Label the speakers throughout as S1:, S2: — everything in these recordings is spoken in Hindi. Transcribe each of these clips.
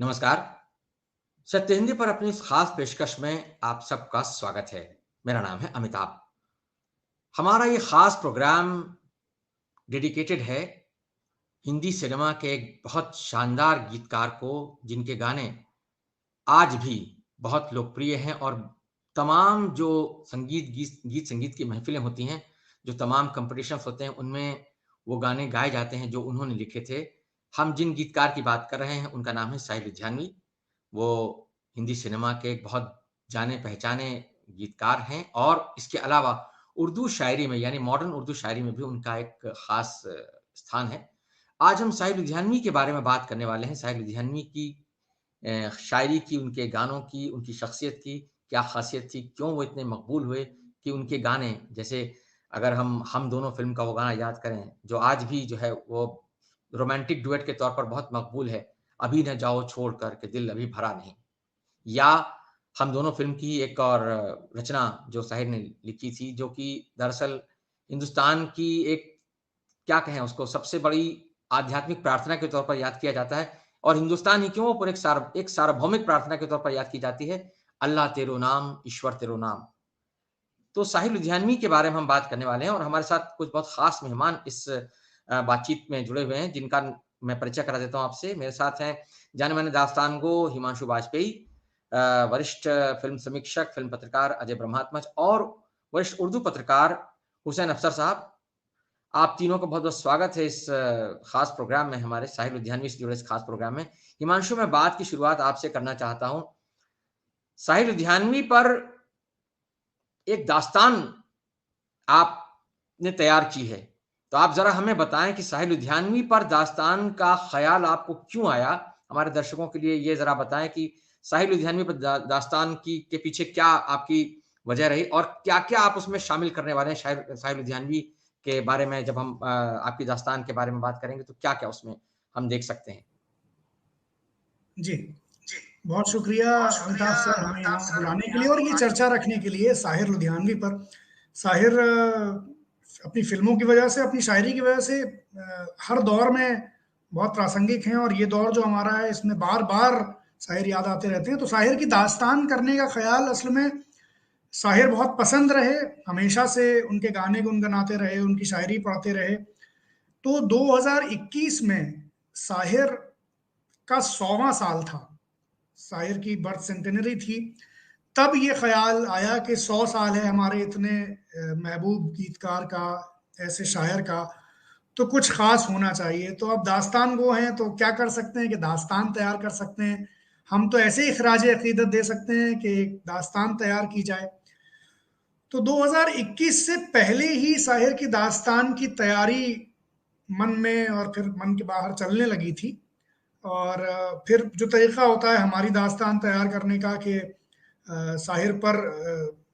S1: नमस्कार। सत्य हिंदी पर अपनी इस खास पेशकश में आप सबका स्वागत है। मेरा नाम है अमिताभ। हमारा ये खास प्रोग्राम डेडिकेटेड है हिंदी सिनेमा के एक बहुत शानदार गीतकार को, जिनके गाने आज भी बहुत लोकप्रिय हैं और तमाम जो गीत संगीत की महफ़िलें होती हैं, जो तमाम कॉम्पिटिशन्स होते हैं, उनमें वो गाने गाए जाते हैं जो उन्होंने लिखे थे। हम जिन गीतकार की बात कर रहे हैं, उनका नाम है साहिर लुधियानवी। वो हिंदी सिनेमा के एक बहुत जाने-पहचाने गीतकार हैं और इसके अलावा उर्दू शायरी में यानी मॉडर्न उर्दू शायरी में भी उनका एक ख़ास स्थान है। आज हम साहिर लुधियानवी के बारे में बात करने वाले हैं। साहिर लुधियानवी की शायरी की, उनके गानों की, उनकी शख्सियत की क्या ख़ासियत थी? क्यों वो इतने मकबूल हुए कि उनके गाने जैसे अगर हम दोनों फ़िल्म का वो गाना याद करें, जो आज भी जो है वो रोमांटिक डुएट के तौर पर बहुत मकबूल है, अभी न जाओ छोड़ कर के दिल अभी भरा नहीं। या हम दोनों फ़िल्म की एक और रचना जो साहिर ने लिखी थी, जो कि दरअसल हिंदुस्तान की एक क्या कहें उसको सबसे बड़ी आध्यात्मिक प्रार्थना के तौर पर याद किया जाता है और हिंदुस्तान ही क्यों पर एक सार्वभौमिक प्रार्थना के तौर पर याद की जाती है, अल्लाह तेरो नाम, ईश्वर तेरो नाम। तो साहिर लुधियानवी के बारे में हम बात करने वाले हैं और हमारे साथ कुछ बहुत ख़ास मेहमान इस बातचीत में जुड़े हुए हैं, जिनका मैं परिचय करा देता हूँ आपसे। मेरे साथ हैं जाने-माने दास्तानगो हिमांशु बाजपेयी, वरिष्ठ फ़िल्म समीक्षक, फ़िल्म पत्रकार अजय ब्रह्मात्मज और वरिष्ठ उर्दू पत्रकार हुसैन अफसर साहब। आप तीनों का बहुत-बहुत स्वागत है इस ख़ास प्रोग्राम में, हमारे साहिर लुधियानवी से जुड़े इस ख़ास प्रोग्राम में। हिमांशु, मैं बात की शुरुआत आपसे करना चाहता हूँ। साहिर लुधियानवी पर एक दास्तान आपने तैयार की है। तो आप ज़रा हमें बताएँ कि साहिर लुधियानवी पर दास्तान का ख़्याल आपको क्यों आया? हमारे दर्शकों के लिए ये ज़रा बताएँ कि साहिर लुधियानवी पर दास्तान की के पीछे क्या आपकी वजह रही और क्या-क्या आप उसमें शामिल करने वाले हैं साहिर लुधियानवी के बारे में जब हम आपकी दास्तान के बारे में बात करेंगे तो क्या-क्या उसमें हम देख सकते हैं?
S2: जी, बहुत शुक्रिया अमिताभ सर हमें यहाँ बुलाने के लिए और ये चर्चा रखने के लिए साहिर लुधियानवी पर। साहिर अपनी फ़िल्मों की वजह से, अपनी शायरी की वजह से हर दौर में बहुत प्रासंगिक हैं और ये दौर जो हमारा है इसमें बार-बार साहिर याद आते रहते हैं। तो साहिर की दास्तान करने का ख़्याल असल में साहिर बहुत पसंद रहे, हमेशा से उनके गाने गुनगुनाते रहे, उनकी शायरी पढ़ते रहे। तो 2021 में साहिर का 100वां साल था। शायर की बर्थ सेंटेनरी थी, तब ये ख़्याल आया कि 100 साल है हमारे इतने महबूब गीतकार का, ऐसे शायर का, तो कुछ ख़ास होना चाहिए। तो अब दास्तान गो हैं, तो क्या कर सकते हैं कि दास्तान तैयार कर सकते हैं। हम तो ऐसे ही ख़राज अक़ीदत दे सकते हैं कि एक दास्तान तैयार की जाए। तो 2021 से पहले ही साहिर की दास्तान की तैयारी मन में और फिर मन के बाहर चलने लगी थी। और फिर जो तरीक़ा होता है हमारी दास्तान तैयार करने का कि साहिर पर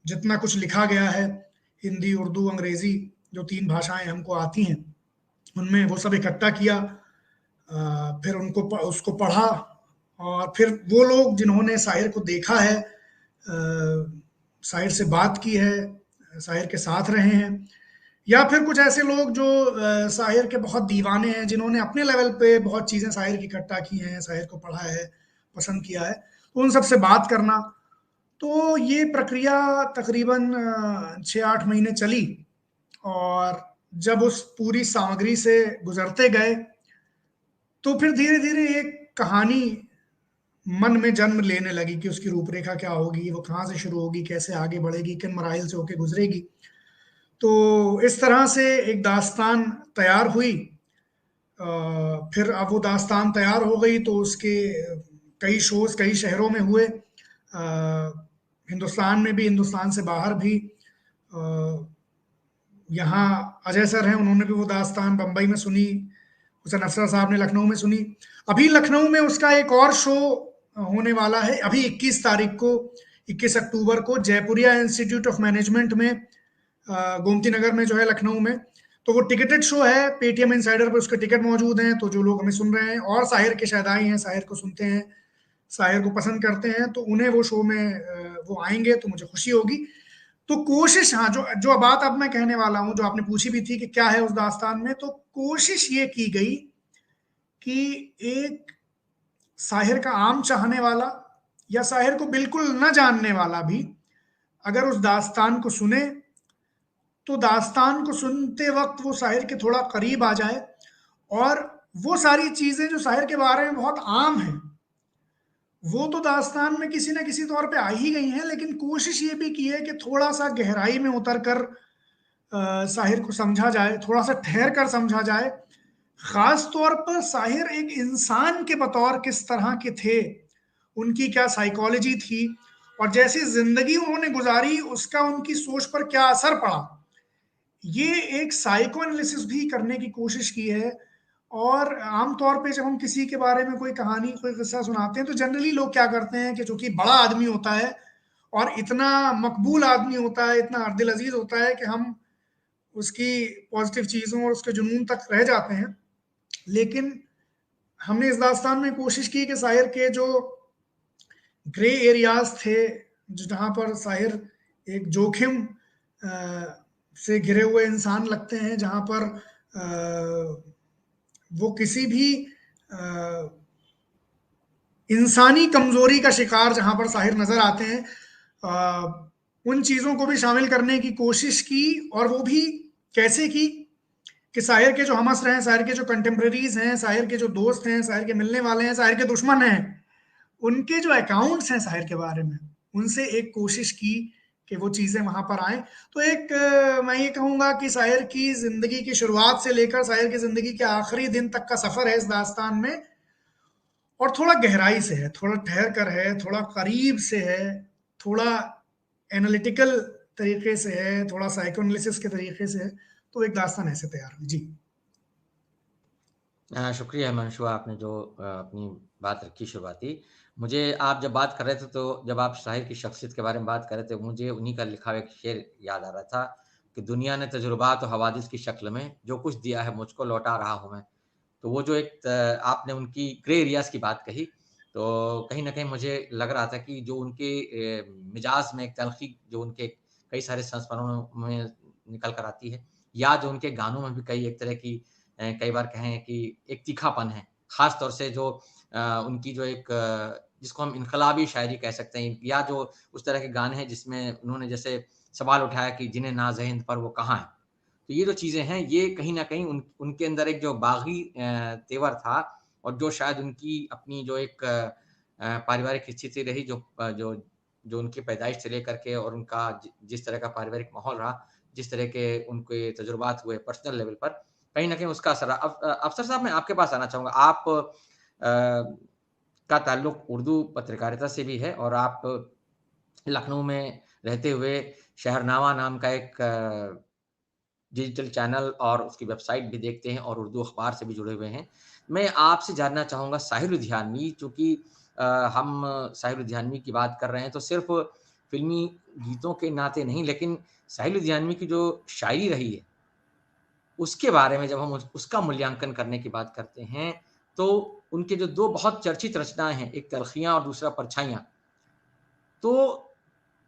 S2: जितना कुछ लिखा गया है, हिंदी, उर्दू, अंग्रेज़ी जो 3 भाषाएँ हमको आती हैं, उनमें वो सब इकट्ठा किया। फिर उसको पढ़ा और फिर वो लोग जिन्होंने साहिर को देखा है, साहिर से बात की है, साहिर के साथ रहे हैं या फिर कुछ ऐसे लोग जो साहिर के बहुत दीवाने हैं, जिन्होंने अपने लेवल पे बहुत चीज़ें साहिर की इकट्ठा की हैं, साहिर को पढ़ा है, पसंद किया है, तो उन सब से बात करना। तो ये प्रक्रिया तकरीबन 6-8 महीने चली और जब उस पूरी सामग्री से गुज़रते गए, तो फिर धीरे-धीरे एक कहानी मन में जन्म लेने लगी कि उसकी रूपरेखा क्या होगी, वो कहाँ से शुरू होगी, कैसे आगे बढ़ेगी, किन मराहिल से होके गुज़रेगी। तो इस तरह से एक दास्तान तैयार हुई। फिर अब वो दास्तान तैयार हो गई तो उसके कई शोज़ कई शहरों में हुए। हिंदुस्तान में भी, हिंदुस्तान से बाहर भी। यहाँ अजय सर हैं, उन्होंने भी वो दास्तान बम्बई में सुनी, हुसैन अफसर साहब ने लखनऊ में सुनी। अभी लखनऊ में उसका एक और शो होने वाला है, अभी 21 तारीख को, 21 अक्टूबर को जयपुरिया इंस्टीट्यूट ऑफ मैनेजमेंट में, गोमती नगर में जो है लखनऊ में। तो वो टिकटेड शो है, पेटीएम इनसाइडर पे उसके टिकट मौजूद हैं, तो जो लोग हमें सुन रहे हैं और साहिर के शहदाई हैं, साहिर को सुनते हैं, साहिर को पसंद करते हैं, तो उन्हें वो शो में वो आएँगे तो मुझे खुशी होगी। तो कोशिश, हाँ, जो बात अब मैं कहने वाला हूँ, जो आपने पूछी भी थी कि क्या है उस दास्तान में, तो कोशिश ये की गई कि एक साहिर का आम चाहने वाला या साहिर को बिल्कुल न जानने वाला भी अगर उस दास्तान को सुने तो दास्तान को सुनते वक्त वो साहिर के थोड़ा करीब आ जाए, और वो सारी चीजें जो साहिर के बारे में बहुत आम हैं वो तो दास्तान में किसी न किसी तौर पे आ ही गई हैं, लेकिन कोशिश ये भी की है कि थोड़ा सा गहराई में उतर कर साहिर को समझा जाए, थोड़ा सा ठहर कर समझा जाए। खास तौर पर साहिर एक इंसान के बतौर किस तरह के थे, उनकी क्या साइकोलॉजी थी, और जैसी जिंदगी उन्होंने गुजारी उसका उनकी सोच पर क्या असर पड़ा, ये एक साइको एनालिसिस भी करने की कोशिश की है। और आमतौर पे जब हम किसी के बारे में कोई कहानी कोई किस्सा सुनाते हैं तो जनरली लोग क्या करते हैं कि चूंकि बड़ा आदमी होता है और इतना मकबूल आदमी होता है, इतना दिल अजीज होता है कि हम उसकी पॉजिटिव चीज़ों और उसके जुनून तक रह जाते हैं। लेकिन हमने इस दास्तान में कोशिश की कि साहिर के जो ग्रे एरियाज थे, जो जहाँ पर साहिर एक जोखिम से घिरे हुए इंसान लगते हैं, जहाँ पर वो किसी भी इंसानी कमजोरी का शिकार जहाँ पर साहिर नजर आते हैं, उन चीज़ों को भी शामिल करने की कोशिश की। और वो भी कैसे की कि साहिर के जो हमअसर हैं, साहिर के जो कंटेम्प्रेरीज हैं, साहिर के जो दोस्त हैं, साहिर के मिलने वाले हैं, साहिर के दुश्मन हैं, उनके जो अकाउंट्स हैं साहिर के बारे में, उनसे एक कोशिश की कि वो चीज़ें वहां पर आए। तो एक मैं ये कहूँगा कि साहिर की ज़िंदगी की शुरुआत से लेकर साहिर की ज़िंदगी के आखिरी दिन तक का सफ़र है इस दास्तान में, और थोड़ा गहराई से है, थोड़ा ठहर कर है, थोड़ा करीब से है, थोड़ा एनालिटिकल तरीके से है, थोड़ा साइकोएनालिसिस के तरीके से है। तो एक दास्तान ऐसे तैयार हुई। जी
S1: शुक्रिया हिमांशु, आपने जो अपनी बात रखी शुरुआती। मुझे आप जब बात कर रहे थे तो जब आप शाहिर की शख्सियत के बारे में बात कर रहे थे, मुझे उन्हीं का लिखा हुआ एक शेर याद आ रहा था कि दुनिया ने तजुर्बात और हवादिस की शक्ल में जो कुछ दिया है मुझको लौटा रहा हूँ मैं। तो वो जो एक आपने उनकी ग्रे एरियाज़ की बात कही, तो कहीं न कहीं मुझे लग रहा था कि जो उनके मिजाज में एक तल्ख़ी जो उनके कई सारे संस्मरणों में निकल कर आती है, या जो उनके गानों में भी कई एक तरह की कई बार कहें कि एक तीखापन है। ख़ास तौर से जो उनकी जो एक जिसको हम इनकलाबी शायरी कह सकते हैं, या जो उस तरह के गाने हैं जिसमें उन्होंने जैसे सवाल उठाया कि जिन्हें नाज़ है हिंद पर वो कहाँ हैं? तो ये जो चीज़ें हैं, ये कहीं न कहीं उनके अंदर एक जो बागी तेवर था, और जो शायद उनकी अपनी जो एक पारिवारिक स्थिति रही, जो उनकी पैदाइश से लेकर के और उनका जिस तरह का पारिवारिक माहौल रहा, जिस तरह के उनके तजुर्बात हुए पर्सनल लेवल पर, कहीं न कहीं उसका असर रहा। अफ़सर साहब, मैं आपके पास आना चाहूँगा। आप का ताल्लुक उर्दू पत्रकारिता से भी है, और आप लखनऊ में रहते हुए शहरनामा नाम का एक डिजिटल चैनल और उसकी वेबसाइट भी देखते हैं और उर्दू अखबार से भी जुड़े हुए हैं। मैं आपसे जानना चाहूँगा, साहिर लुधियानवी, चूँकि हम साहिर लुधियानवी की बात कर रहे हैं तो सिर्फ़ फ़िल्मी गीतों के नाते नहीं, लेकिन साहिर लुधियानवी की जो शायरी रही है, उसके बारे में जब हम उसका मूल्यांकन करने की बात करते हैं, तो उनके जो 2 बहुत चर्चित रचनाएँ हैं, एक तलख़ियाँ और दूसरा परछाइयाँ। तो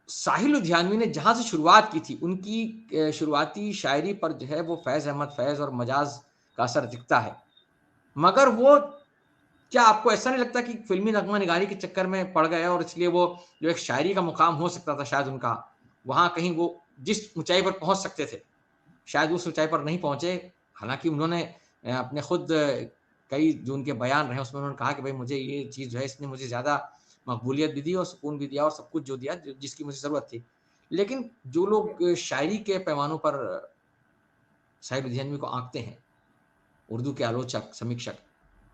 S1: साहिर लुधियानवी ने जहाँ से शुरुआत की थी, उनकी शुरुआती शायरी पर जो है वो फ़ैज़ अहमद फ़ैज़ और मजाज का असर दिखता है। मगर वो, क्या आपको ऐसा नहीं लगता कि फ़िल्मी नग़मा-निगारी के चक्कर में पड़ गए और इसलिए वो जो एक शायरी का मुक़ाम हो सकता था शायद उनका, वहाँ कहीं वो जिस ऊँचाई पर पहुँच सकते थे, शायद उस ऊँचाई पर नहीं पहुँचे। हालाँकि उन्होंने अपने खुद कई जो उनके बयान रहे उसमें उन्होंने कहा कि भई मुझे ये चीज़ जो है इसने मुझे ज़्यादा मकबूलियत भी दी और सुकून भी दिया और सब कुछ जो दिया जिसकी मुझे ज़रूरत थी। लेकिन जो लोग शायरी के पैमानों पर साहिर लुधियानवी को आँकते हैं, उर्दू के आलोचक, समीक्षक,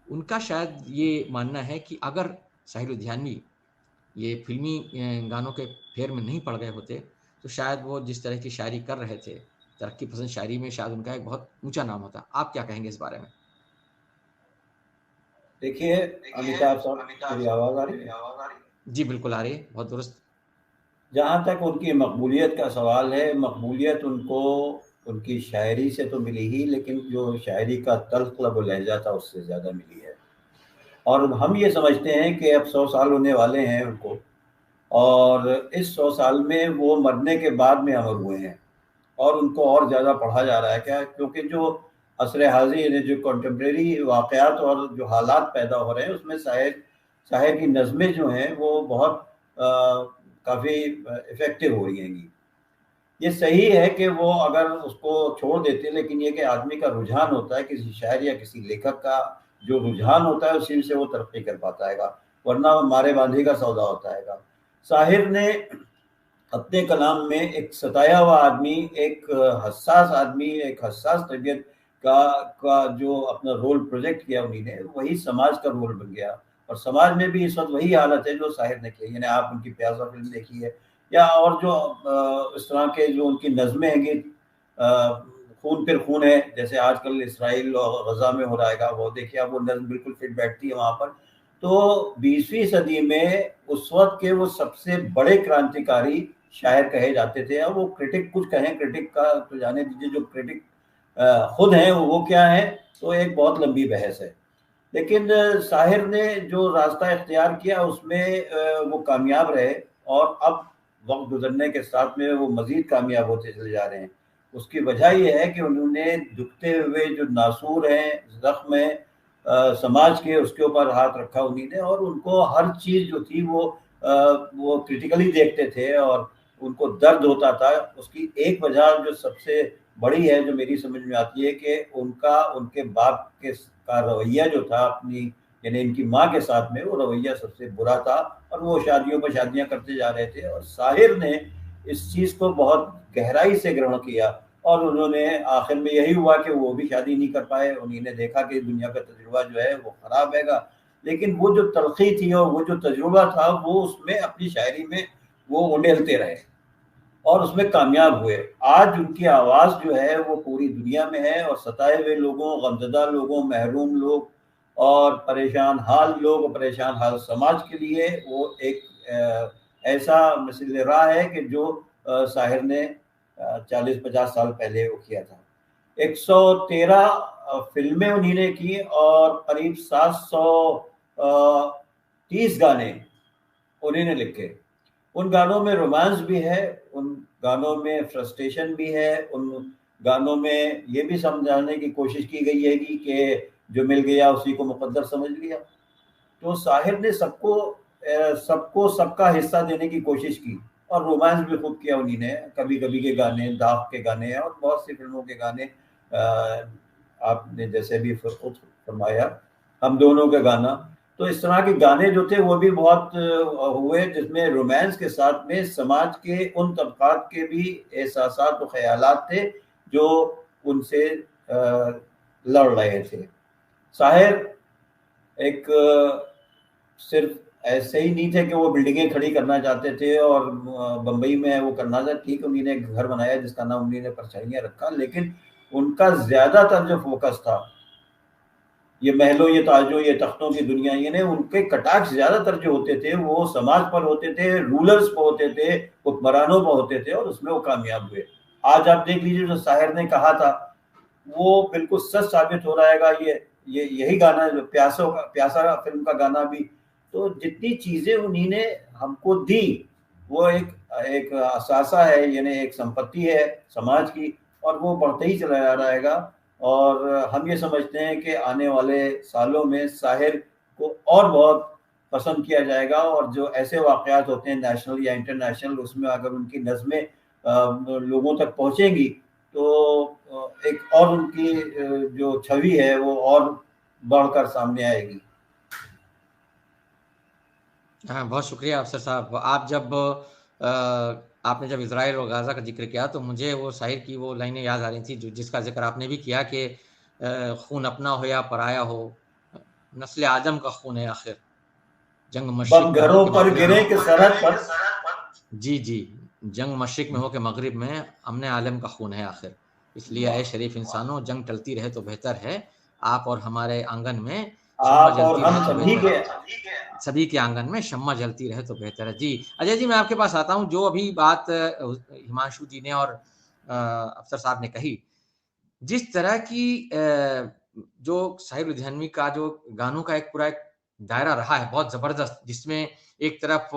S1: उनका शायद ये मानना है कि अगर साहिर लुधियानवी ये फ़िल्मी गानों के फेर में नहीं पड़ गए होते, तो शायद वो जिस तरह की शायरी कर रहे थे, तरक्की पसंद शायरी में शायद उनका एक बहुत ऊँचा नाम होता। आप क्या कहेंगे इस बारे में?
S3: देखिए, अमिताभ साहब, मेरी आवाज़ आ रही है?
S1: जी, बिल्कुल आ रही है, बहुत दुरुस्त।
S3: जहाँ तक उनकी मकबूलियत का सवाल है, मकबूलियत उनको उनकी शायरी से तो मिली ही, लेकिन जो शायरी का तल्ख़ व लहज़ा था उससे ज़्यादा मिली है। और हम ये समझते हैं कि अब 100 साल होने वाले हैं उनको, और इस 100 साल में वो मरने के बाद में अमर हुए हैं, और उनको और ज़्यादा पढ़ा जा रहा है। क्या? क्योंकि जो असर हाज़िर यानी जो कंटेम्परेरी वाक़यात और जो हालात पैदा हो रहे हैं, उसमें शायद साहिर की नज़में जो हैं वो बहुत काफ़ी इफ़ेक्टिव हो रही हैं। ये सही है कि वो अगर उसको छोड़ देते, लेकिन ये कि आदमी का रुझान होता है, किसी शायर या किसी लेखक का जो रुझान होता है उसी से वो तरक्की कर पाता है, वरना मारे बांधे का सौदा होता है। साहिर ने अपने कलाम में एक सताया हुआ आदमी, एक हसास आदमी, एक हसास तबीयत का जो अपना रोल प्रोजेक्ट किया उन्हीं ने, वही समाज का रोल बन गया। और समाज में भी इस वक्त वही हालत है जो साहिर ने की। यानी आप उनकी प्यासा फिल्म देखी है या और जो इस तरह के जो उनकी नज़में हैं कि खून फिर खून है, जैसे आजकल इसराइल और गजा में हो रहा है, वो देखिए आप, वो नज़्म बिल्कुल फिट बैठती है वहाँ पर। तो 20वीं सदी में उस वक्त के वो सबसे बड़े क्रांतिकारी शायर कहे जाते थे। अब वो क्रिटिक कुछ कहें, क्रिटिक का तो जाने दीजिए, जो क्रिटिक खुद हैं वो क्या है, तो एक बहुत लंबी बहस है। लेकिन साहिर ने जो रास्ता इख्तियार किया उसमें वो कामयाब रहे, और अब वक्त गुजरने के साथ में वो मजीद कामयाब होते चले जा रहे हैं। उसकी वजह यह है कि उन्होंने दुखते हुए जो नासूर हैं, जख्म है समाज के, उसके ऊपर हाथ रखा उन्हीं ने, और उनको हर चीज़ जो थी वो क्रिटिकली देखते थे और उनको दर्द होता था। उसकी एक वजह जो सबसे बड़ी है, जो मेरी समझ में आती है, कि उनके बाप का रवैया जो था अपनी, यानी इनकी माँ के साथ में, वो रवैया सबसे बुरा था, और वो शादियों पर शादियां करते जा रहे थे। और साहिर ने इस चीज़ को बहुत गहराई से ग्रहण किया, और उन्होंने आखिर में यही हुआ कि वो भी शादी नहीं कर पाए। उन्होंने देखा कि दुनिया का तजुर्बा जो है वो ख़राब हैगा, लेकिन वो जो तलखी थी और वो जो तजुर्बा था, वो उसमें अपनी शायरी में वो उंडेलते रहे और उसमें कामयाब हुए। आज उनकी आवाज़ जो है वो पूरी दुनिया में है, और सताए हुए लोगों, गमज़दा लोगों, महरूम लोग और परेशान हाल लोग, परेशान हाल समाज के लिए वो एक ऐसा मिसाल राह है कि जो साहिर ने 40-50 साल पहले वो किया था। 113 फिल्में उन्हीं ने की और करीब 730 गाने उन्हीं ने लिखे। उन गानों में रोमांस भी है, उन गानों में फ्रस्ट्रेशन भी है, उन गानों में ये भी समझाने की कोशिश की गई है कि जो मिल गया उसी को मुकद्दर समझ लिया। तो साहिर ने सबको सबका हिस्सा देने की कोशिश की, और रोमांस भी खूब किया उन्हीं ने। कभी कभी के गाने, दाग के गाने और बहुत सी फिल्मों के गाने, आपने जैसे भी खुद फरमाया, हम दोनों का गाना, तो इस तरह के गाने जो थे वो भी बहुत हुए, जिसमें रोमांस के साथ में समाज के उन तबकात के भी एहसासात और ख्यालात थे जो उनसे लड़ रहे थे। साहिर एक सिर्फ ऐसे ही नहीं थे कि वो बिल्डिंगें खड़ी करना चाहते थे और बम्बई में वो करना था। ठीक, उन्होंने एक घर बनाया जिसका नाम उन्होंने परछाइयां रखा, लेकिन उनका ज्यादातर जो फोकस था, ये महलों, ये ताजों, ये तख्तों की दुनिया, यानी उनके कटाक्ष ज्यादातर जो होते थे वो समाज पर होते थे, रूलर्स पर होते थे, हुक्मरानों पर होते थे, और उसमें वो कामयाब हुए। आज आप देख लीजिए जो साहिर ने कहा था वो बिल्कुल सच साबित हो रहा है। ये यही गाना जो प्यासा फिल्म का गाना भी, तो जितनी चीजें उन्हीं ने हमको दी वो एक असासा है, यानी एक संपत्ति है समाज की, और वो बढ़ते ही चला जा रहेगा। और हम ये समझते हैं कि आने वाले सालों में साहिर को और बहुत पसंद किया जाएगा, और जो ऐसे वाक़यात होते हैं नेशनल या इंटरनेशनल, उसमें अगर उनकी नज़में लोगों तक पहुँचेंगी तो एक और उनकी जो छवि है वो और बढ़कर सामने आएगी।
S1: हाँ, बहुत शुक्रिया अफसर साहब। आपने जब इज़राइल और गाज़ा का ज़िक्र किया तो मुझे वो शायर की वो लाइनें याद आ रही थी जिसका ज़िक्र आपने भी किया कि खून अपना हो या पराया हो, नस्ल आदम का खून है आखिर, जंग
S3: बम
S1: मशरिक में हो
S3: घरों
S1: कि
S3: पर
S1: मगरिब
S3: गिरे
S1: में।
S3: कि सरहद पर।
S1: जी, जी, जंग मशरिक में हो कि मगरिब में, अमन आलम का खून है आखिर। इसलिए ऐ शरीफ इंसानों, जंग टलती रहे तो बेहतर है, आप और हमारे आंगन में शम्मा
S3: आप और
S1: जलती रहे
S3: हम
S1: तो
S3: सभी
S1: बेहतर
S3: के।
S1: है। सभी के आंगन में शम्मा जलती रहे तो बेहतर है। जी, अजय जी, मैं आपके पास आता हूँ। जो अभी बात हिमांशु जी ने और अफसर साहब ने कही, जिस तरह की जो साहिर लुधियानवी का जो गानों का एक पूरा एक दायरा रहा है बहुत ज़बरदस्त, जिसमें एक तरफ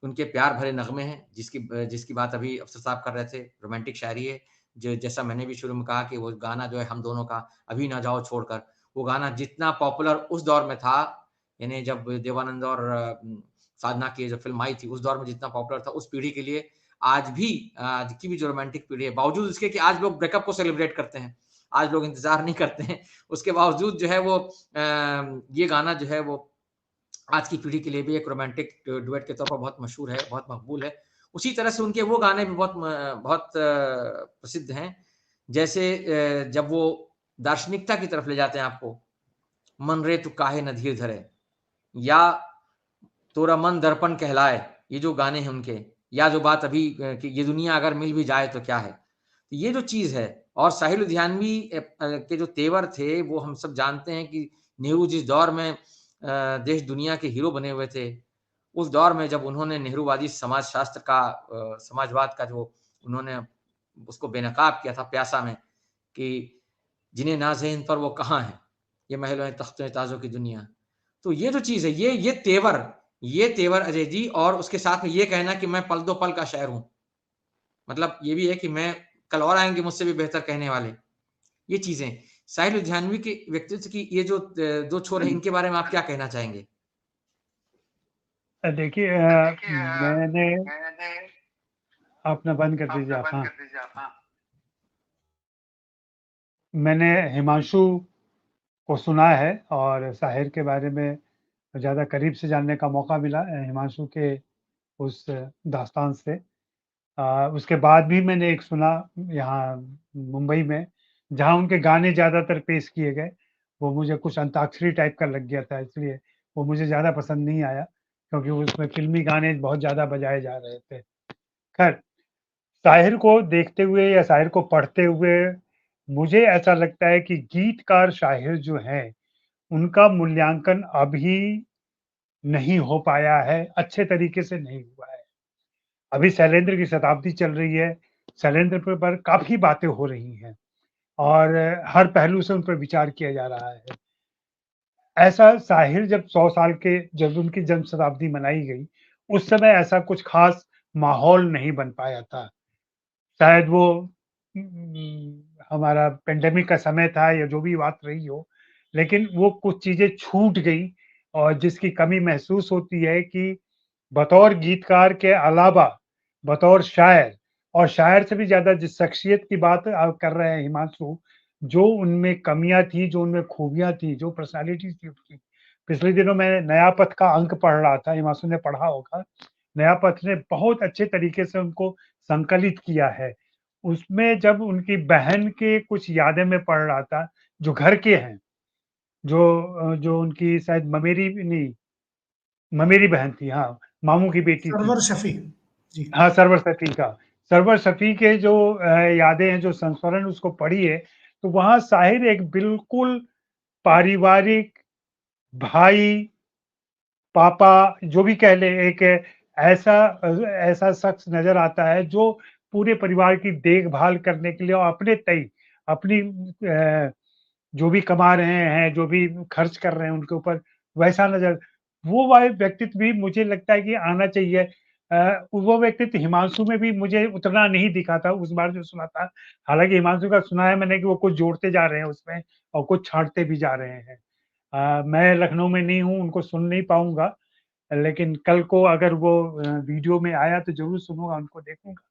S1: उनके प्यार भरे नगमे हैं, जिसकी बात अभी अफसर साहब कर रहे थे, रोमांटिक शायरी है, जो जैसा मैंने भी शुरू में कहा कि वो गाना जो है हम दोनों का, अभी ना जाओ छोड़कर, वो गाना जितना पॉपुलर उस दौर में था, यानी जब देवानंद और साधना की जो फिल्म आई थी उस दौर में जितना पॉपुलर था, उस पीढ़ी के लिए आज भी, आज की भी जो रोमांटिक पीढ़ी है, बावजूद इसके कि आज लोग ब्रेकअप को सेलिब्रेट करते हैं, आज लोग इंतजार नहीं करते हैं, उसके बावजूद जो है वो ये गाना जो है वो आज की पीढ़ी के लिए भी एक रोमांटिक डुएट के तौर पर बहुत मशहूर है, बहुत मकबूल है। उसी तरह से उनके वो गाने भी बहुत प्रसिद्ध हैं, जैसे जब वो दार्शनिकता की तरफ ले जाते हैं आपको, मन रे तू काहे न धीर धरे, या तोरा मन दर्पण कहलाए, ये जो गाने हैं उनके, या जो बात अभी कि ये दुनिया अगर मिल भी जाए तो क्या है। तो ये जो चीज़ है, और साहिर लुधियानवी के जो तेवर थे वो हम सब जानते हैं कि नेहरू जिस दौर में देश दुनिया के हीरो बने हुए थे, उस दौर में जब उन्होंने नेहरूवादी समाजशास्त्र का समाजवाद का जो उन्होंने उसको बेनकाब किया था प्यासा में, कि जिन्हें नाज़ है इन पर वो कहाँ हैं, ये महलों तख्तों ताजों की दुनिया। तो ये जो चीज़ है, ये तेवर अजय जी, और उसके साथ में ये कहना कि मैं पल दो पल का शायर हूँ। मतलब ये भी है कि मैं, कल और आएँगे मुझसे भी बेहतर कहने वाले। ये चीज़ें साहिर लुधियानवी के व्यक्तित्व की ये जो दो छोर हैं, इनके बारे में आप क्या कहना चाहेंगे?
S4: देखिए अपना बंद कर दीजिए आप। हाँ, मैंने हिमांशु को सुना है और साहिर के बारे में ज़्यादा करीब से जानने का मौका मिला हिमांशु के उस दास्तान से। उसके बाद भी मैंने एक सुना यहाँ मुंबई में, जहाँ उनके गाने ज़्यादातर पेश किए गए, वो मुझे कुछ अंताक्षरी टाइप का लग गया था, इसलिए वो मुझे ज़्यादा पसंद नहीं आया, क्योंकि उसमें फ़िल्मी गाने बहुत ज़्यादा बजाए जा रहे थे। खैर, शाहिर को देखते हुए या शाहिर को पढ़ते हुए मुझे ऐसा लगता है कि गीतकार शाहिर जो हैं, उनका मूल्यांकन अभी नहीं हो पाया है, अच्छे तरीके से नहीं हुआ है। अभी शैलेंद्र की शताब्दी चल रही है, शैलेंद्र पर काफ़ी बातें हो रही हैं और हर पहलू से उन पर विचार किया जा रहा है। ऐसा शाहिर जब 100 साल के, जब उनकी जन्म शताब्दी मनाई गई, उस समय ऐसा कुछ खास माहौल नहीं बन पाया था। शायद वो हमारा पेंडेमिक का समय था या जो भी बात रही हो, लेकिन वो कुछ चीज़ें छूट गई और जिसकी कमी महसूस होती है कि बतौर गीतकार के अलावा बतौर शायर, और शायर से भी ज़्यादा जिस शख्सियत की बात आप कर रहे हैं हिमांशु, जो उनमें कमियाँ थी, जो उनमें खूबियाँ थी, जो पर्सनैलिटी थी उसकी। पिछले दिनों मैं नया पथ का अंक पढ़ रहा था, हिमांशु ने पढ़ा होगा। नया पथ ने बहुत अच्छे तरीके से उनको संकलित किया है। उसमें जब उनकी बहन के कुछ यादें मैं पढ़ रहा था, जो घर के हैं, जो उनकी शायद ममेरी नहीं, ममेरी बहन थी, हाँ, मामू की बेटी थी।
S2: सरवर शफी जी।
S4: हाँ, सरवर शफी का। सरवर शफी के जो यादें हैं, जो संस्मरण उसको पढ़ी है, तो वहाँ शाहिर एक बिल्कुल पारिवारिक, भाई, पापा जो भी कह लें, एक ऐसा शख्स नज़र आता है जो पूरे परिवार की देखभाल करने के लिए और अपने तय अपनी जो भी कमा रहे हैं, जो भी खर्च कर रहे हैं उनके ऊपर, वैसा नज़र, वो वाले व्यक्तित्व भी मुझे लगता है कि आना चाहिए। वो व्यक्तित्व हिमांशु में भी मुझे उतना नहीं दिखा था उस बार जो सुना था। हालाँकि हिमांशु का सुना है मैंने कि वो कुछ जोड़ते जा रहे हैं उसमें और कुछ छाँटते भी जा रहे हैं। मैं लखनऊ में नहीं हूँ, उनको सुन नहीं पाऊँगा, लेकिन कल को अगर वो वीडियो में आया तो ज़रूर सुनूँगा, उनको देखूँगा।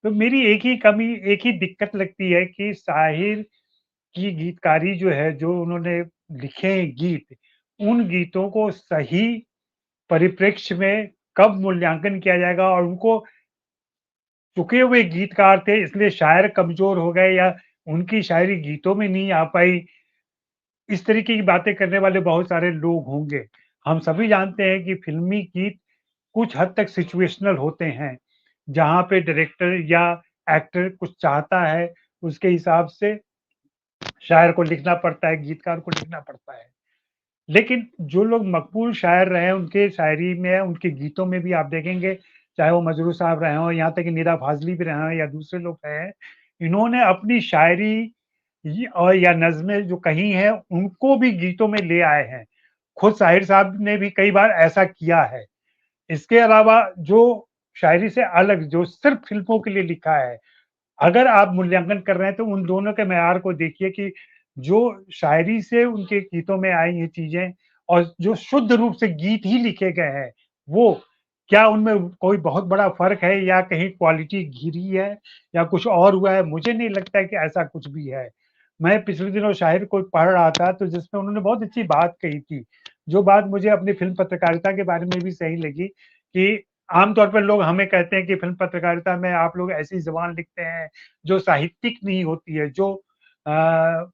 S4: तो मेरी एक ही कमी, एक ही दिक्कत लगती है कि शाहिर की गीतकारी जो है, जो उन्होंने लिखे हैं गीत, उन गीतों को सही परिप्रेक्ष्य में कब मूल्यांकन किया जाएगा, और उनको चुके हुए गीतकार थे इसलिए शायर कमज़ोर हो गए या उनकी शायरी गीतों में नहीं आ पाई, इस तरीके की बातें करने वाले बहुत सारे लोग होंगे। हम सभी जानते हैं कि फ़िल्मी गीत कुछ हद तक सिचुएशनल होते हैं, जहाँ पे डायरेक्टर या एक्टर कुछ चाहता है, उसके हिसाब से शायर को लिखना पड़ता है, गीतकार को लिखना पड़ता है। लेकिन जो लोग मकबूल शायर रहे हैं, उनके शायरी में, उनके गीतों में भी आप देखेंगे, चाहे वो मजरू साहब रहे हों, यहाँ तक कि निदा फाज़ली भी रहे हों या दूसरे लोग रहे हैं, इन्होंने अपनी शायरी और या नज़्में जो कही हैं, उनको भी गीतों में ले आए हैं। खुद शाहिर साहब ने भी कई बार ऐसा किया है। इसके अलावा जो शायरी से अलग, जो सिर्फ़ फ़िल्मों के लिए लिखा है, अगर आप मूल्यांकन कर रहे हैं तो उन दोनों के मेयार को देखिए कि जो शायरी से उनके गीतों में आई हैं चीज़ें और जो शुद्ध रूप से गीत ही लिखे गए हैं, वो क्या उनमें कोई बहुत बड़ा फर्क है या कहीं क्वालिटी गिरी है या कुछ और हुआ है? मुझे नहीं लगता है कि ऐसा कुछ भी है। मैं पिछले दिनों शायद कोई पढ़ रहा था तो जिसमें उन्होंने बहुत अच्छी बात कही थी, जो बात मुझे अपनी फिल्म पत्रकारिता के बारे में भी सही लगी कि आमतौर पर लोग हमें कहते हैं कि फिल्म पत्रकारिता में आप लोग ऐसी ज़बान लिखते हैं जो साहित्यिक नहीं होती है, जो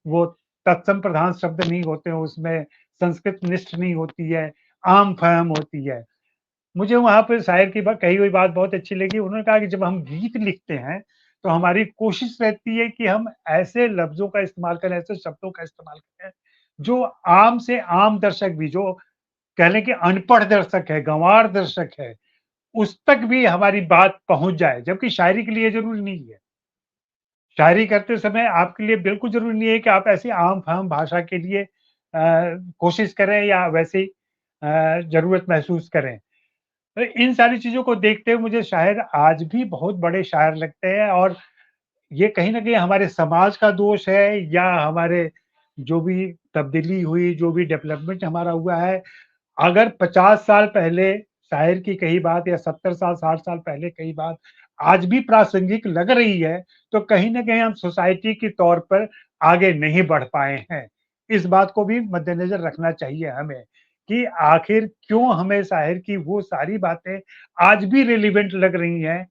S4: वो तत्सम प्रधान शब्द नहीं होते हैं, उसमें संस्कृत निष्ठ नहीं होती है, आम-फहम होती है। मुझे वहाँ पे शायर की कही हुई बात बहुत अच्छी लगी। उन्होंने कहा कि जब हम गीत लिखते हैं, तो हमारी कोशिश रहती है कि हम ऐसे लफ्ज़ों का इस्तेमाल करें, ऐसे शब्दों का इस्तेमाल करें, जो आम से आम दर्शक भी, जो कह लें कि अनपढ़ दर्शक है, गँवार दर्शक है, उस तक भी हमारी बात पहुँच जाए, जबकि शायरी के लिए ज़रूरी नहीं है। शायरी करते समय आपके लिए बिल्कुल ज़रूरी नहीं है कि आप ऐसी आम-फाम भाषा के लिए कोशिश करें या वैसी ज़रूरत महसूस करें। तो इन सारी चीज़ों को देखते हुए मुझे शायर आज भी बहुत बड़े शायर लगते हैं और ये कहीं न कहीं हमारे समाज का दोष है या हमारे जो भी तब्दीली हुई, जो भी डेवलपमेंट हमारा हुआ है, अगर 50 साल पहले शायर की कही बात या 70 साल, 60 साल पहले कही बात आज भी प्रासंगिक लग रही है, तो कहीं न कहीं हम सोसाइटी के तौर पर आगे नहीं बढ़ पाए हैं। इस बात को भी मद्देनज़र रखना चाहिए हमें कि आखिर क्यों हमें शायर की वो सारी बातें आज भी रिलेवेंट लग रही हैं।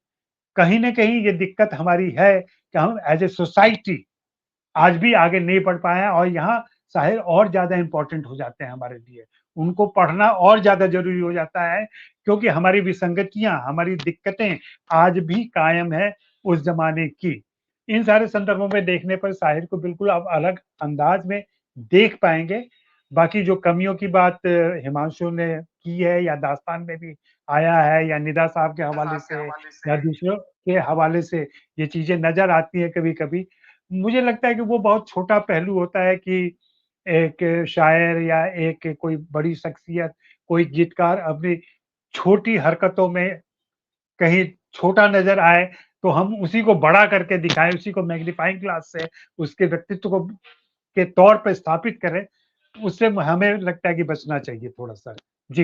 S4: कहीं न कहीं ये दिक्कत हमारी है कि हम एज़ ए सोसाइटी आज भी आगे नहीं बढ़ पाए हैं और यहाँ शायर और ज़्यादा इम्पोर्टेंट हो जाते हैं हमारे लिए। उनको पढ़ना और ज़्यादा ज़रूरी हो जाता है क्योंकि हमारी विसंगतियाँ, हमारी दिक्कतें आज भी कायम है उस ज़माने की। इन सारे संदर्भों में देखने पर शायर को बिल्कुल आप अलग अंदाज में देख पाएँगे। बाकी जो कमियों की बात हिमांशु ने की है या दास्तान में भी आया है या निदा साहब के हवाले से या दूसरों के हवाले से ये चीज़ें नज़र आती हैं कभी-कभी। मुझे लगता है कि वो बहुत छोटा पहलू होता है कि एक शायर या एक कोई बड़ी शख्सियत, कोई गीतकार अपनी छोटी हरकतों में कहीं छोटा नज़र आए, तो हम उसी को बड़ा करके दिखाएँ, उसी को मैग्नीफाइंग ग्लास से उसके व्यक्तित्व को के तौर पे स्थापित करें, उससे हमें लगता है कि बचना चाहिए थोड़ा-सा। जी।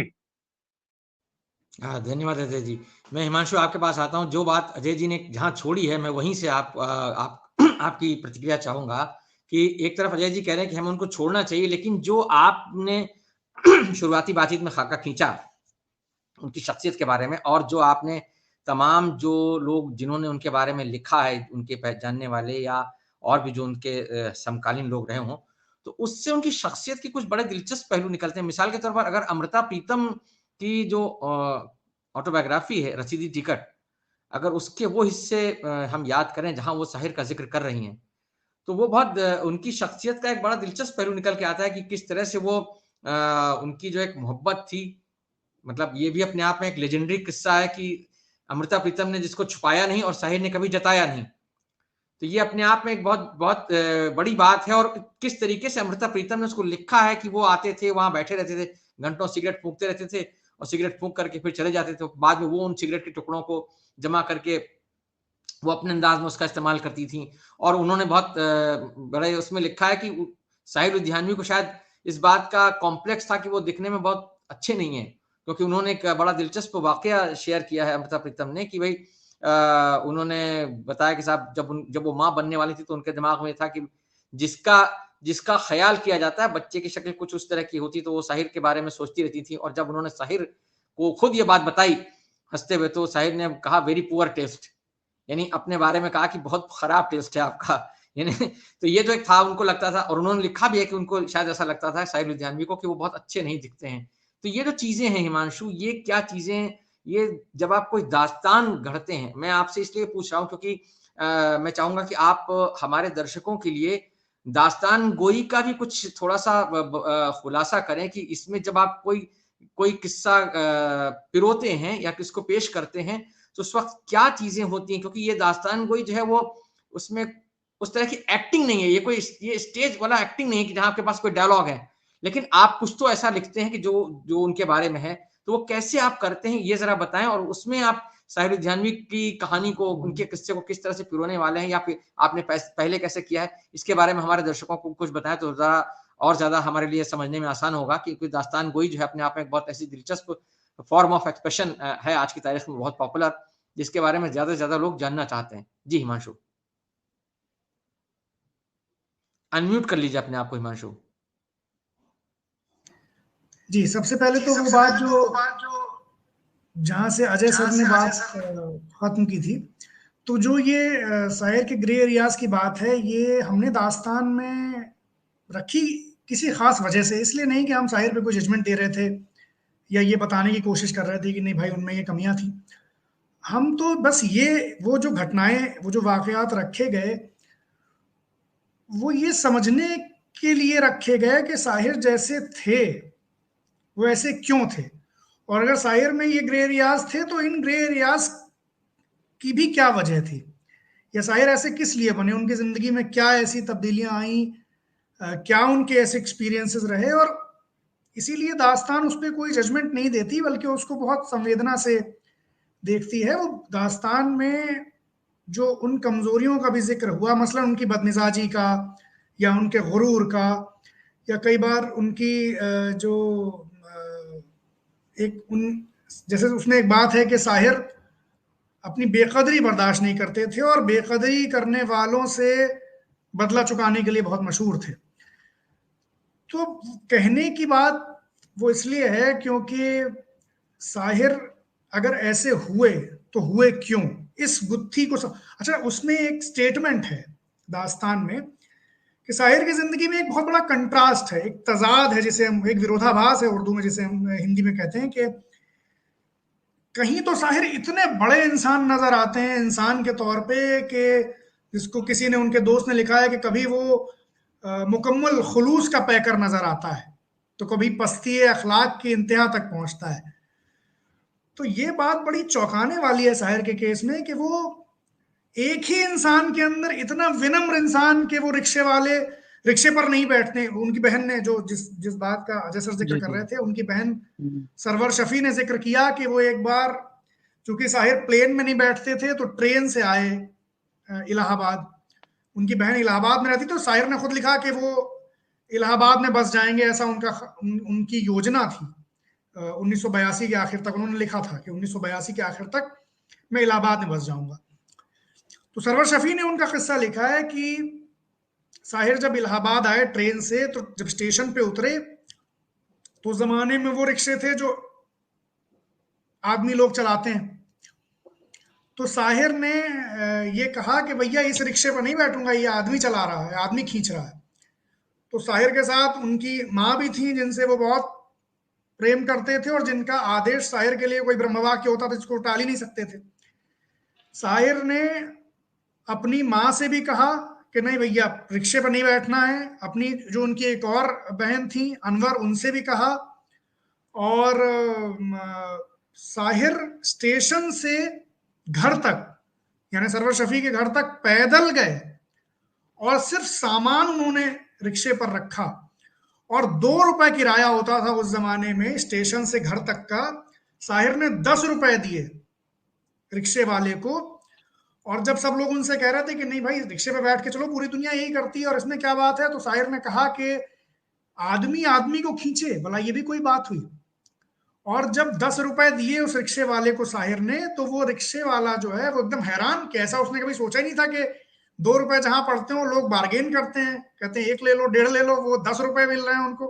S1: धन्यवाद अजय जी। मैं हिमांशु आपके पास आता हूँ। जो बात अजय जी ने जहाँ छोड़ी है, मैं वहीं से आप आपकी प्रतिक्रिया चाहूँगा कि एक तरफ अजय जी कह रहे हैं कि हमें उनको छोड़ना चाहिए, लेकिन जो आपने शुरुआती बातचीत में खाका खींचा, उनकी शख्सियत के बारे में और जो आपने तमाम जो लोग जिन्होंने उनके बारे में लिखा है, उनके पहचानने वाले या और भी जो उनके समकालीन लोग रहे हों, तो उससे उनकी शख्सियत के कुछ बड़े दिलचस्प पहलू निकलते हैं। मिसाल के तौर पर अगर अमृता प्रीतम की जो ऑटोबायोग्राफी है रसीदी टिकट, अगर उसके वो हिस्से हम याद करें जहाँ वो शाहिर का ज़िक्र कर रही हैं, तो वो बहुत उनकी शख्सियत का एक बड़ा दिलचस्प पहलू निकल के आता है कि किस तरह से वो उनकी जो एक मोहब्बत थी, मतलब ये भी अपने आप में एक लेजेंडरी किस्सा है कि अमृता प्रीतम ने जिसको छुपाया नहीं और शाहिर ने कभी जताया नहीं। तो ये अपने आप में एक बहुत बहुत बड़ी बात है और किस तरीके से अमृता प्रीतम ने उसको लिखा है कि वो आते थे, वहाँ बैठे रहते थे, घंटों सिगरेट फूँकते रहते थे और सिगरेट फूँक करके फिर चले जाते थे। बाद में वो उन सिगरेट के टुकड़ों को जमा करके वो अपने अंदाज में उसका इस्तेमाल करती थीं और उन्होंने बहुत बड़े उसमें लिखा है कि साहिर लुधियानवी को शायद इस बात का कॉम्प्लेक्स था कि वो दिखने में बहुत अच्छे नहीं हैं, क्योंकि उन्होंने एक बड़ा दिलचस्प वाकया शेयर किया है अमृता प्रीतम ने कि भई उन्होंने बताया कि साहब जब वो माँ बनने वाली थी तो उनके दिमाग में था कि जिसका जिसका ख्याल किया जाता है बच्चे की शक्ल कुछ उस तरह की होती तो वो साहिर के बारे में सोचती रहती थी और जब उन्होंने साहिर को खुद ये बात बताई हँसते हुए तो साहिर ने कहा वेरी पुअर टेस्ट, यानी अपने बारे में कहा कि बहुत खराब टेस्ट है आपका। यानी तो ये जो एक था उनको लगता था और उन्होंने लिखा भी है कि उनको शायद ऐसा लगता था साहिर लुधियानवी को कि वो बहुत अच्छे नहीं दिखते हैं। तो ये जो चीज़ें हैं हिमांशु, ये क्या चीज़ें, ये जब आप कोई दास्तान गढ़ते हैं, मैं आपसे इसलिए पूछ रहा हूँ क्योंकि मैं चाहूँगा कि आप हमारे दर्शकों के लिए दास्तान गोई का भी कुछ थोड़ा-सा खुलासा करें कि इसमें जब आप कोई कोई किस्सा पिरोते हैं या किसको पेश करते हैं, तो उस वक़्त क्या चीज़ें होती हैं? क्योंकि ये दास्तान गोई जो है वो उसमें उस तरह की एक्टिंग नहीं है, ये स्टेज वाला एक्टिंग नहीं है कि जहाँ आपके पास कोई डायलॉग है। लेकिन आप कुछ तो ऐसा लिखते हैं कि जो जो उनके बारे में है, तो वो कैसे आप करते हैं ये ज़रा बताएँ और उसमें आप साहिर लुधियानवी की कहानी को, उनके किस्से को किस तरह से पिरोने वाले हैं या फिर आपने पहले कैसे किया है? इसके बारे में हमारे दर्शकों को कुछ बताएँ तो ज़रा और ज़्यादा हमारे लिए समझने में आसान होगा, क्योंकि दास्तान गोई जो है अपने आप में एक बहुत ऐसी दिलचस्प फॉर्म ऑफ एक्सप्रेशन है आज की तारीख में, बहुत पॉपुलर, जिसके बारे में ज़्यादा से ज़्यादा लोग जानना चाहते हैं। जी हिमांशु। अनम्यूट कर लीजिए अपने आप को हिमांशु।
S2: जी, सबसे पहले तो वो बात जो जहाँ से अजय सर ने बात खत्म की थी, तो जो ये शायर के ग्रे एरियाज की बात है, ये हमने दास्तान में रखी किसी खास वजह से, इसलिए नहीं कि हम शायर पे कोई जजमेंट दे रहे थे या ये बताने की कोशिश कर रहे थे कि नहीं भाई उनमें ये कमियां थी। हम तो बस ये वो जो घटनाएं, वो जो वाकयात रखे गए, वो ये समझने के लिए रखे गए कि शाहिर जैसे थे वो ऐसे क्यों थे, और अगर शायर में ये ग्रे एरियाज थे तो इन ग्रे एरियाज की भी क्या वजह थी, या शायर ऐसे किस लिए बने, उनकी जिंदगी में क्या ऐसी तब्दीलियां आई, क्या उनके ऐसे एक्सपीरियंसेस रहे। और इसीलिए दास्तान उस पर कोई जजमेंट नहीं देती, बल्कि उसको बहुत संवेदना से देखती है। वो दास्तान में जो उन कमजोरियों का भी जिक्र हुआ, मसलन उनकी बदमिजाजी का या उनके गुरूर का, या कई बार उनकी जो एक उन जैसे उसमें एक बात है कि शाहिर अपनी बेकदरी बर्दाश्त नहीं करते थे और बेकदरी करने वालों से बदला चुकाने के लिए बहुत मशहूर थे। तो कहने की बात वो इसलिए है क्योंकि शाहिर अगर ऐसे हुए तो हुए क्यों, इस गुत्थी को अच्छा, उसमें एक स्टेटमेंट है दास्तान में कि शाहिर की जिंदगी में एक बहुत बड़ा कंट्रास्ट है, एक तजाद है, जिसे हम एक विरोधाभास है उर्दू में, जिसे हम हिंदी में कहते हैं कि कहीं तो शाहिर इतने बड़े इंसान नजर आते हैं इंसान के तौर पे कि जिसको किसी ने, उनके दोस्त ने लिखा है कि कभी वो मुकम्मल खुलूस का पैकर नजर आता है, तो कभी पस्ती अखलाक की इंतहा तक पहुंचता है। तो ये बात बड़ी चौंकाने वाली है शाहिर के केस में कि वो एक ही इंसान के अंदर इतना विनम्र इंसान के वो रिक्शे पर नहीं बैठते। उनकी बहन ने जो जिस बात का अजय सर जिक्र कर रहे थे, उनकी बहन सरवर शफी ने जिक्र किया कि वो एक बार, चूंकि शाहिर प्लेन में नहीं बैठते थे, तो ट्रेन से आए इलाहाबाद। उनकी बहन इलाहाबाद में रहती, तो शाहिर ने खुद लिखा कि वो इलाहाबाद में बस जाएंगे, ऐसा उनकी योजना थी। 1982 के आखिर तक उन्होंने लिखा था कि 1982 के आखिर तक मैं इलाहाबाद में बस जाऊंगा। तो सरवर शफी ने उनका किस्सा लिखा है कि शाहिर जब इलाहाबाद आए ट्रेन से, तो जब स्टेशन पे उतरे तो उस जमाने में वो रिक्शे थे जो आदमी लोग चलाते हैं। तो शाहिर ने ये कहा कि भैया इस रिक्शे पर नहीं बैठूंगा, ये आदमी चला रहा है, आदमी खींच रहा है। तो शाहिर के साथ उनकी माँ भी थी, जिनसे वो बहुत प्रेम करते थे और जिनका आदेश शाहिर के लिए कोई ब्रह्मवाक्य होता था जिसको टाल ही नहीं सकते थे। शाहिर ने अपनी माँ से भी कहा कि नहीं भैया रिक्शे पर नहीं बैठना है। अपनी जो उनकी एक और बहन थी अनवर, उनसे भी कहा। और शाहिर स्टेशन से घर तक, यानी सरवर शफी के घर तक पैदल गए और सिर्फ सामान उन्होंने रिक्शे पर रखा, और 2 रुपए किराया होता था उस जमाने में स्टेशन से घर तक का। शाहिर ने 10 रुपए दिए रिक्शे वाले को। और जब सब लोग उनसे कह रहे थे कि नहीं भाई रिक्शे पे बैठ के चलो, पूरी दुनिया यही करती है और इसमें क्या बात है, तो शाहिर ने कहा कि आदमी आदमी को खींचे, भला ये भी कोई बात हुई। और जब 10 रुपए दिए उस रिक्शे वाले को शाहिर ने, तो वो रिक्शे वाला जो है वो एकदम हैरान, कैसा उसने कभी सोचा ही नहीं था कि 2 रुपए जहां पड़ते हो लोग बार्गेन करते हैं, कहते हैं 1 ले लो 1.5 ले लो, वो 10 रुपए मिल रहे हैं उनको।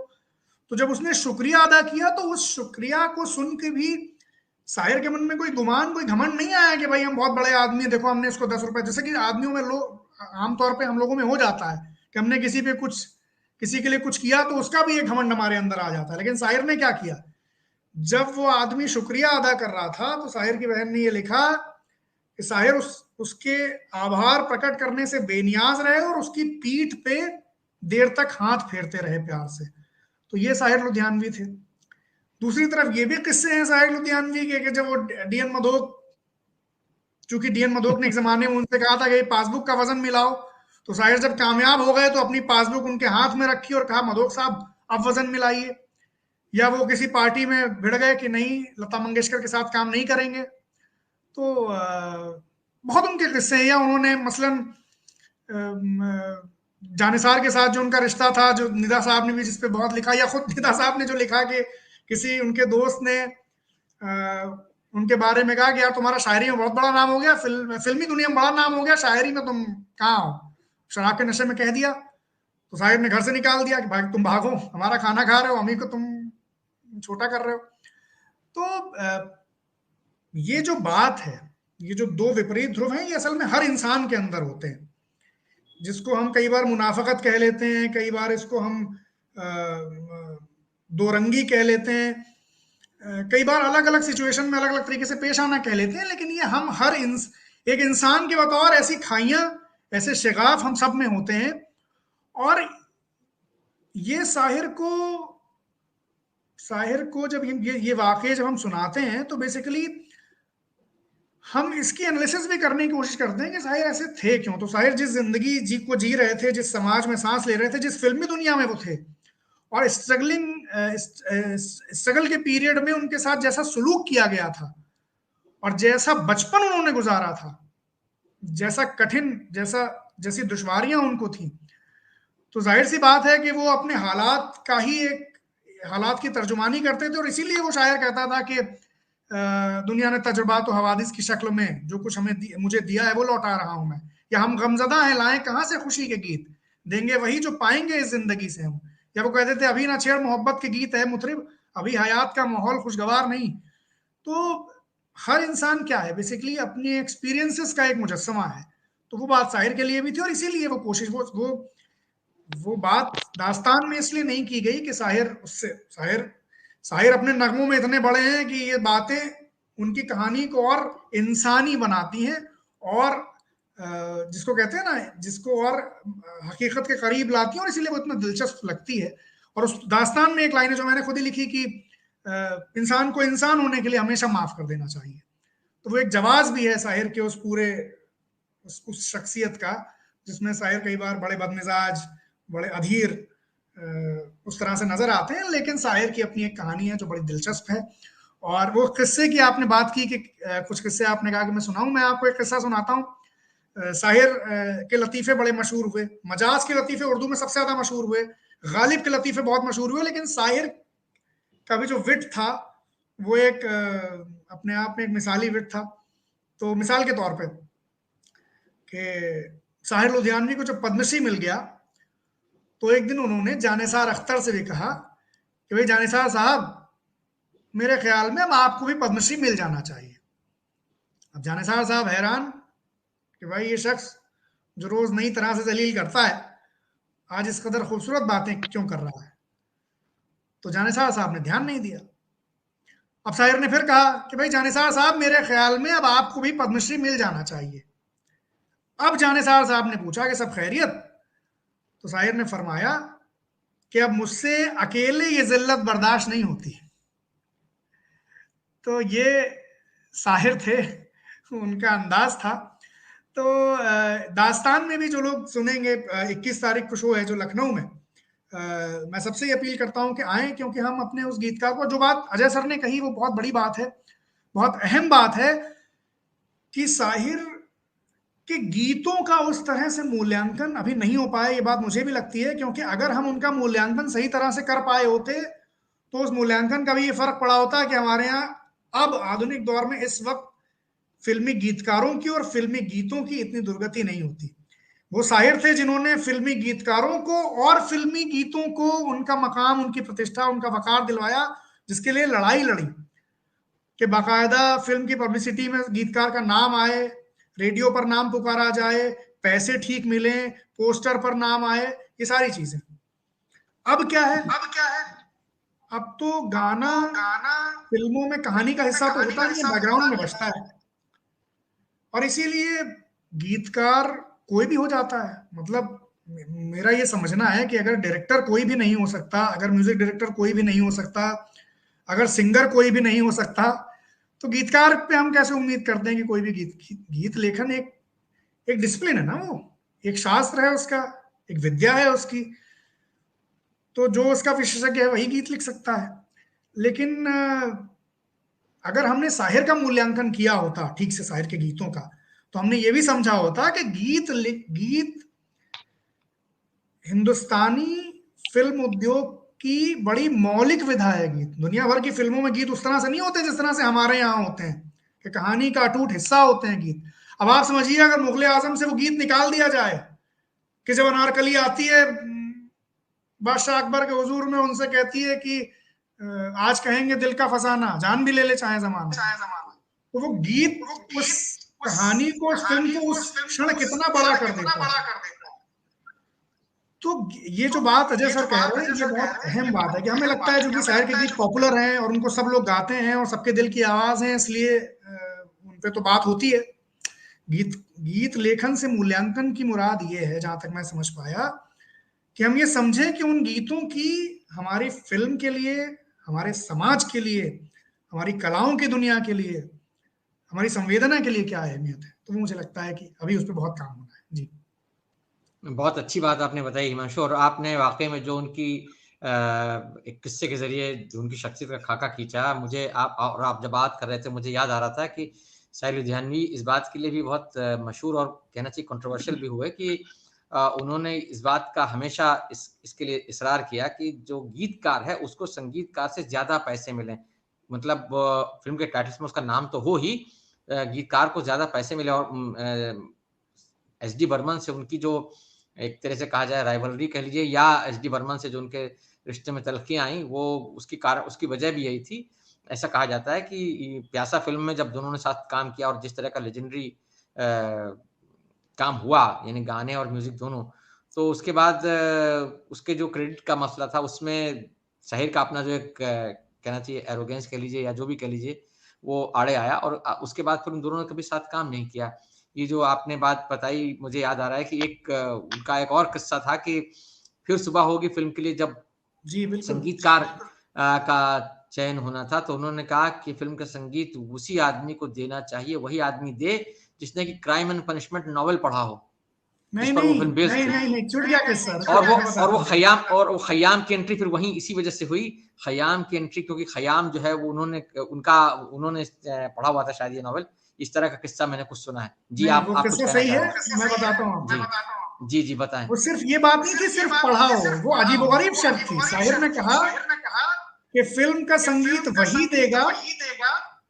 S2: तो जब उसने शुक्रिया अदा किया, तो उस शुक्रिया को सुन के भी शायर के मन में कोई गुमान, कोई घमंड नहीं आया कि भाई हम बहुत बड़े आदमी है, देखो हमने इसको 10 रुपए, जैसे कि आदमियों में लोग आमतौर पे हम लोगों में हो जाता है कि हमने किसी के लिए कुछ किया तो उसका भी एक घमंड हमारे अंदर आ जाता है। लेकिन शायर ने क्या किया, जब वो आदमी शुक्रिया अदा कर रहा था तो शाहिर की बहन ने ये लिखा कि शाहिर उसके आभार प्रकट करने से बेनियाज रहे और उसकी पीठ पे देर तक हाथ फेरते रहे प्यार से। तो ये शाहिर लुधियानवी थे। दूसरी तरफ ये भी किस्से हैं शाहिर लुधियानवी के कि जब वो डीएन मधोक, चूंकि डीएन मधोक ने एक जमाने में उनसे कहा था कि पासबुक का वजन मिलाओ, तो शाहिर जब कामयाब हो गए तो अपनी पासबुक उनके हाथ में रखी और कहा मधोक साहब अब वजन मिलाइए। या वो किसी पार्टी में भिड़ गए कि नहीं लता मंगेशकर के साथ काम नहीं करेंगे, तो बहुत उनके किस्से हैं। या उन्होंने मसलन जानिसार के साथ जो उनका रिश्ता था, जो निदा साहब ने भी जिस पे बहुत लिखा, या खुद निदा साहब ने जो लिखा कि किसी उनके दोस्त ने उनके बारे में कहा कि यार तुम्हारा शायरी में बहुत बड़ा नाम हो गया, फिल्मी दुनिया में बड़ा नाम हो गया, शायरी में तुम कहाँ हो, शराब के नशे में कह दिया। तो साहिर ने घर से निकाल दिया कि भाई तुम भागो, हमारा खाना खा रहे हो, हमी को तुम छोटा कर रहे हो। तो ये जो बात है, ये जो दो विपरीत ध्रुव हैं, ये असल में हर इंसान के अंदर होते हैं, जिसको हम कई बार मुनाफकत कह लेते हैं, कई बार इसको हम दो रंगी कह लेते हैं, कई बार अलग अलग सिचुएशन में अलग अलग तरीके से पेश आना कह लेते हैं। लेकिन ये हम हर एक इंसान के बतौर ऐसी खाइयां, ऐसे शिगाफ हम सब में होते हैं। और ये साहिर को जब ये वाकये जब हम सुनाते हैं तो बेसिकली हम इसकी एनालिसिस भी करने की कोशिश करते हैं कि साहिर ऐसे थे क्यों। तो साहिर जिस जिंदगी को जी रहे थे, जिस समाज में सांस ले रहे थे, जिस फिल्मी दुनिया में वो थे, और स्ट्रगल के पीरियड में उनके साथ जैसा सुलूक किया गया था और जैसा बचपन उन्होंने गुजारा था, जैसा कठिन, जैसी दुश्वारियां उनको थी, तो जाहिर सी बात है कि वो अपने हालात की तर्जुमानी करते थे। और इसीलिए वो शायर कहता था कि दुनिया ने तजुर्बात और हवादिस की शक्ल में जो कुछ मुझे दिया है वो लौटा रहा हूं मैं, या हम गमजदा हैं लाएं कहां से खुशी के गीत, देंगे वही जो पाएंगे इस जिंदगी से हम। या वो कहते थे अभी ना छेड़ मोहब्बत के गीत है मुतरिब, अभी हयात का माहौल खुशगवार नहीं। तो हर इंसान क्या है, बेसिकली अपनी एक्सपीरियंसेस का एक मुजस्समा है। तो वो बात साहिर के लिए भी थी, और इसीलिए वो कोशिश वो बात दास्तान में इसलिए नहीं की गई कि साहिर अपने नगमों में इतने बड़े हैं कि ये बातें उनकी कहानी को और इंसानी बनाती हैं, और जिसको कहते हैं ना, जिसको और हकीकत के करीब लाती हैं, और इसीलिए वो इतना दिलचस्प लगती है। और उस दास्तान में एक लाइन है जो मैंने खुद ही लिखी कि इंसान को इंसान होने के लिए हमेशा माफ कर देना चाहिए। तो वो एक जवाब भी है साहिर के उस पूरे उस शख्सियत का, जिसमें साहिर कई बार बड़े बदमिजाज, बड़े अधीर उस तरह से नजर आते हैं, लेकिन साहिर की अपनी एक कहानी है जो बड़ी दिलचस्प है। और वो किस्से की आपने बात की कि कुछ किस्से आपने कहा कि मैं सुनाऊं, मैं आपको एक किस्सा सुनाता हूँ। साहिर के लतीफ़े बड़े मशहूर हुए, मजाज के लतीफ़े उर्दू में सबसे ज़्यादा मशहूर हुए, गालिब के लतीफ़े बहुत मशहूर हुए, लेकिन साहिर का भी जो विट था वो एक अपने आप में एक मिसाली विट था। तो मिसाल के तौर पे कि साहिर लुधियानवी को जब पद्मश्री मिल गया तो एक दिन उन्होंने जानिसार अख्तर से भी कहा कि भाई जानिसार साहब, मेरे ख्याल में अब आपको भी पद्मश्री मिल जाना चाहिए। अब जानिसार साहब हैरान कि भाई ये शख्स जो रोज नई तरह से जलील करता है आज इस कदर खूबसूरत बातें क्यों कर रहा है। तो जानिसार साहब ने ध्यान नहीं दिया। अब साहिर ने फिर कहा कि भाई जानिसार साहब, मेरे ख्याल में अब आपको भी पद्मश्री मिल जाना चाहिए। अब जानिसार साहब ने पूछा कि सब खैरियत? तो साहिर ने फरमाया कि अब मुझसे अकेले ये जिल्लत बर्दाश्त नहीं होती। तो ये साहिर थे, उनका अंदाज था। तो दास्तान में भी जो लोग सुनेंगे, 21 तारीख को शो है जो लखनऊ में, मैं सबसे ये अपील करता हूं कि आए, क्योंकि हम अपने उस गीतकार को, जो बात अजय सर ने कही वो बहुत बड़ी बात है, बहुत अहम बात है कि साहिर के गीतों का उस तरह से मूल्यांकन अभी नहीं हो पाया। ये बात मुझे भी लगती है, क्योंकि अगर हम उनका मूल्यांकन सही तरह से कर पाए होते तो उस मूल्यांकन का भी ये फर्क पड़ा होता कि हमारे यहाँ अब आधुनिक दौर में इस वक्त फिल्मी गीतकारों की और फिल्मी गीतों की इतनी दुर्गति नहीं होती। वो साहिर थे जिन्होंने फिल्मी गीतकारों को और फिल्मी गीतों को उनका मकाम, उनकी प्रतिष्ठा, उनका वकार दिलवाया, जिसके लिए लड़ाई लड़ी कि बाकायदा फिल्म की पब्लिसिटी में गीतकार का नाम आए, रेडियो पर नाम पुकारा जाए, पैसे ठीक मिले, पोस्टर पर नाम आए, ये सारी चीजें। अब क्या है, अब तो गाना फिल्मों में कहानी का हिस्सा तो होता नहीं है, बैकग्राउंड में बजता है। और इसीलिए गीतकार कोई भी हो जाता है। मतलब मेरा ये समझना है कि अगर डायरेक्टर कोई भी नहीं हो सकता, अगर म्यूजिक डायरेक्टर कोई भी नहीं हो सकता, अगर सिंगर कोई भी नहीं हो सकता, तो गीतकार पे हम कैसे उम्मीद करते हैं कि कोई भी गीत लेखन एक डिसिप्लिन है ना, वो एक शास्त्र है उसका, एक विद्या है उसकी। तो जो उसका विशेषज्ञ है वही गीत लिख सकता है। लेकिन अगर हमने साहिर का मूल्यांकन किया होता ठीक से, साहिर के गीतों का, तो हमने ये भी समझा होता कि गीत हिंदुस्तानी फिल्म उद्योग की बड़ी मौलिक विधा है गीत। दुनिया भर की फिल्मों में गीत उस तरह से नहीं होते जिस तरह से हमारे यहाँ होते हैं कि कहानी का अटूट हिस्सा होते हैं गीत। अब आप समझिए अगर मुगले आजम से वो गीत निकाल दिया जाए कि जब अनारकली आती है बादशाह अकबर के हुजूर में, उनसे कहती है कि आज कहेंगे दिल का फसाना, जान भी ले ले चाहे जमाना, तो वो गीत उस कहानी को, उस फिल्म को उस क्षण कितना बड़ा कर देता है। तो ये जो बात अजय सर कह रहे हैं, ये बहुत अहम बात है कि हमें लगता है जो कि शायर के गीत पॉपुलर हैं और उनको सब लोग गाते हैं और सबके दिल की आवाज है, इसलिए उन पे तो बात होती है। गीत लेखन से मूल्यांकन की मुराद ये है, जहां तक मैं समझ पाया, कि हम ये समझे कि उन गीतों की हमारी फिल्म के लिए, हमारे समाज के लिए, हमारी कलाओं की दुनिया के लिए, हमारी संवेदना के लिए क्या अहमियत है। तो मुझे लगता है कि अभी उस पर बहुत काम होना है। जी,
S1: बहुत अच्छी बात आपने बताई हिमांशु, और आपने वाकई में जो उनकी एक किस्से के जरिए जो उनकी शख्सियत का खाका खींचा, मुझे आप जब बात कर रहे थे मुझे याद आ रहा था कि साहिर लुधियानवी इस बात के लिए भी बहुत मशहूर और कहना चाहिए कंट्रोवर्शियल भी हुए कि उन्होंने इस बात का हमेशा इसके लिए इसरार किया कि जो गीतकार है उसको संगीतकार से ज्यादा पैसे मिलें। मतलब फिल्म के टाइटल्स में उसका नाम तो हो ही, गीतकार को ज्यादा पैसे मिले। और एस.डी. बर्मन से उनकी जो एक तरह से कहा जाए राइवलरी कह लीजिए, या एस.डी. बर्मन से जो उनके रिश्ते में तलखियां आई, वो उसकी वजह भी यही थी। ऐसा कहा जाता है कि प्यासा फिल्म में जब दोनों ने साथ काम किया और जिस तरह का लेजेंडरी काम हुआ, यानी गाने और म्यूजिक दोनों, तो उसके बाद उसके जो क्रेडिट का मसला था उसमें शाहिर का अपना जो एक कहना चाहिए एरोगेंस कह लीजिए या जो भी कह लीजिए, वो आड़े आया और उसके बाद फिर उन दोनों ने कभी साथ काम नहीं किया। ये जो आपने बात बताई, मुझे याद आ रहा है कि उनका एक और किस्सा था कि फिर सुबह होगी फिल्म के लिए जब
S2: जी बिल्कुल
S1: संगीतकार का चयन होना था, तो उन्होंने कहा कि फिल्म का संगीत उसी आदमी को देना चाहिए, वही आदमी दे जिसने कि क्राइम एंड पनिशमेंट नॉवेल पढ़ा हो, जिस पर वो फिल्म बेस्ड
S2: नहीं, छूट गया किस्सा।
S1: और वो खयाम की एंट्री फिर वहीं इसी वजह से हुई, खयाम की एंट्री, क्योंकि खयाम जो है वो उन्होंने पढ़ा हुआ था शायद ये नॉवेल। इस तरह का किस्सा मैंने कुछ सुना है। जी, आप कुछ कहना
S2: सही है, मैं बताता हूँ।
S1: जी बताएं।
S2: वो सिर्फ ये बात नहीं कि सिर्फ पढ़ा हो, वो अजीबोगरीब शर्त थी। शाहिर ने कहा कि फिल्म का संगीत वही देगा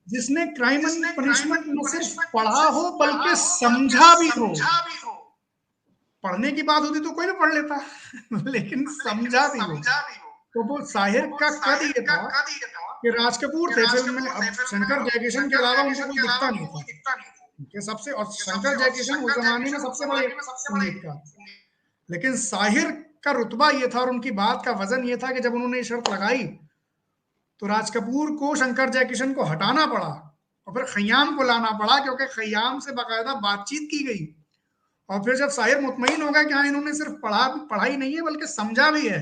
S2: जिसने क्राइम एंड पनिशमेंट न सिर्फ पढ़ा हो बल्कि समझा भी हो। पढ़ने की बात होती तो कोई भी पढ़ लेता लेकिन समझा भी हो। तो वो शाहिर का कद ये था कि राज कपूर थे फिल्म में। अब शंकर जयकिशन के अलावा उनको कोई दिखता नहीं था कि सबसे, और शंकर जयकिशन उस जमाने में सबसे बड़े संगीतकार, लेकिन शाहिर का रुतबा ये था और उनकी बात का वजन ये था कि जब उन्होंने शर्त लगाई तो राज कपूर को शंकर जयकिशन को हटाना पड़ा और फिर खयाम को लाना पड़ा, क्योंकि खयाम से बाकायदा बातचीत की गई। और फिर जब शाहिर मुतमईन हो गया कि हाँ इन्होंने सिर्फ पढ़ाई नहीं है बल्कि समझा भी है,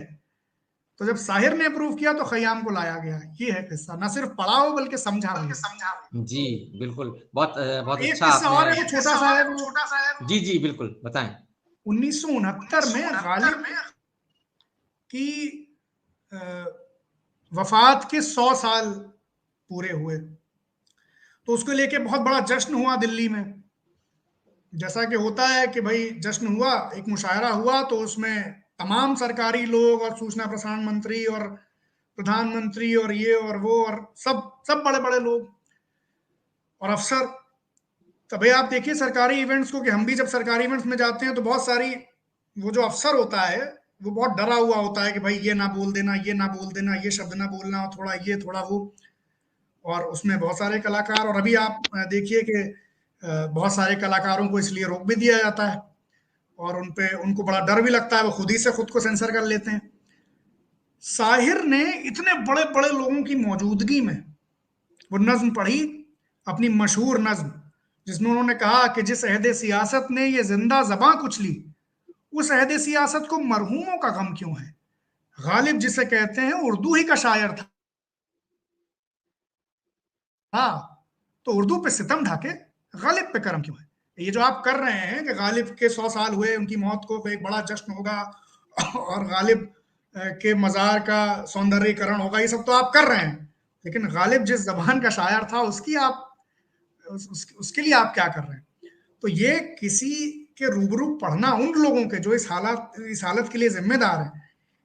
S2: तो जब शाहिर ने अप्रूव किया तो खयाम को लाया गया। ये है किस्सा, ना सिर्फ पढ़ा हो बल्कि समझा भी।
S1: जी बिल्कुल, बहुत
S2: एक
S1: अच्छा
S2: किस्सा और है, छोटा सा है।
S1: जी बिल्कुल बताएं।
S2: 1969 में गालिब की वफात के 100 साल पूरे हुए, तो उसको लेके बहुत बड़ा जश्न हुआ दिल्ली में। जैसा कि होता है कि भाई जश्न हुआ, एक मुशायरा हुआ, तो उसमें तमाम सरकारी लोग और सूचना प्रसारण मंत्री और प्रधानमंत्री और ये और वो और सब बड़े बड़े लोग और अफसर। तभी आप देखिए सरकारी इवेंट्स को, कि हम भी जब सरकारी इवेंट्स में जाते हैं तो बहुत सारी, वो जो अफसर होता है वो बहुत डरा हुआ होता है कि भाई ये ना बोल देना, ये ना बोल देना, ये शब्द ना बोलना, थोड़ा ये थोड़ा वो। और उसमें बहुत सारे कलाकार, और अभी आप देखिए कि बहुत सारे कलाकारों को इसलिए रोक भी दिया जाता है और उनको बड़ा डर भी लगता है, वो खुद ही से खुद को सेंसर कर लेते हैं। शाहिर ने इतने बड़े बड़े लोगों की मौजूदगी में वो नज्म पढ़ी, अपनी मशहूर नज्म, जिसमें उन्होंने कहा कि जिस अहद सियासत ने ये जिंदा जबां कुचली, उस अहद सियासत को मरहूमों का गम क्यों है। गालिब जिसे कहते हैं उर्दू ही का शायर था, तो उर्दू पे सितम ढाके गालिब पे करम क्यों है। ये जो आप कर रहे हैं कि गालिब के 100 साल हुए, उनकी मौत को एक बड़ा जश्न होगा और गालिब के मजार का सौंदर्यीकरण होगा, ये सब तो आप कर रहे हैं, लेकिन गालिब जिस जबान का शायर था उसके लिए आप क्या कर रहे हैं। तो ये किसी के रूबरू पढ़ना उन लोगों के जो इस हालत के लिए जिम्मेदार हैं,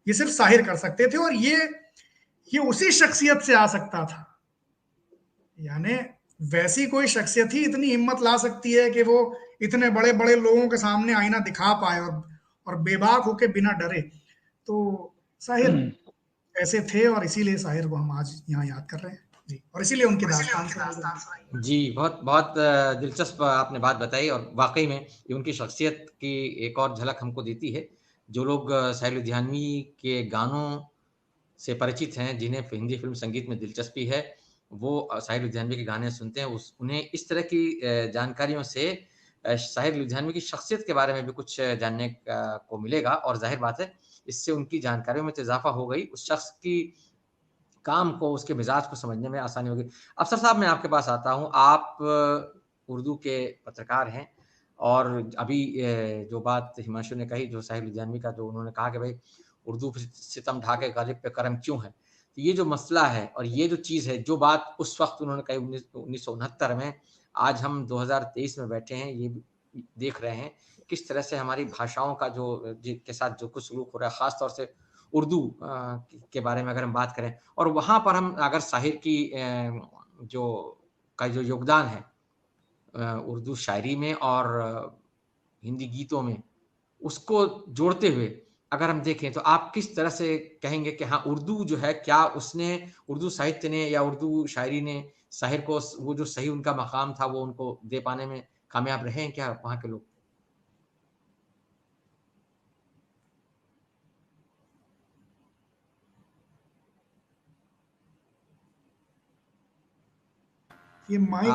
S2: ये सिर्फ साहिर कर सकते थे। और ये उसी शख्सियत से आ सकता था, यानी वैसी कोई शख्सियत ही इतनी हिम्मत ला सकती है कि वो इतने बड़े बड़े लोगों के सामने आईना दिखा पाए और बेबाक होके बिना डरे। तो साहिर ऐसे थे और इसीलिए साहिर को हम आज यहाँ याद कर रहे हैं जी, और इसीलिए उनकी दास्तान।
S1: जी, बहुत बहुत दिलचस्प आपने बात बताई, और वाकई में ये उनकी शख्सियत की एक और झलक हमको देती है। जो लोग साहिर लुधियानवी के गानों से परिचित हैं, जिन्हें हिंदी फिल्म संगीत में दिलचस्पी है, वो साहिर लुधियानवी के गाने सुनते हैं। उन्हें इस तरह की जानकारियों से साहिर लुधियानवी की शख्सियत के बारे में भी कुछ जानने को मिलेगा, और जाहिर बात है इससे उनकी जानकारियों में तो इजाफा हो गई, उस शख्स की काम को, उसके मिजाज को समझने में आसानी होगी। अफसर साहब, मैं आपके पास आता हूँ। आप उर्दू के पत्रकार हैं, और अभी जो बात हिमांशु ने कही, जो साहिर लुधियानवी का, जो उन्होंने कहा कि भाई उर्दू पे सितम ढाके गालिब पे करम क्यों है, तो ये जो मसला है और ये जो चीज़ है, जो बात उस वक्त उन्होंने कही 1969 में, आज हम 2023 में बैठे हैं, ये देख रहे हैं किस तरह से हमारी भाषाओं का जो के साथ जो कुछ सलूक हो रहा है, ख़ास तौर से उर्दू के बारे में अगर हम बात करें, और वहाँ पर हम अगर साहिर की जो योगदान है उर्दू शायरी में और हिंदी गीतों में, उसको जोड़ते हुए अगर हम देखें, तो आप किस तरह से कहेंगे कि हाँ, उर्दू जो है, क्या उसने, उर्दू साहित्य ने या उर्दू शायरी ने साहिर को वो जो सही उनका मकाम था वो उनको दे पाने में कामयाब रहे हैं क्या वहाँ के लोग?
S2: ये माइक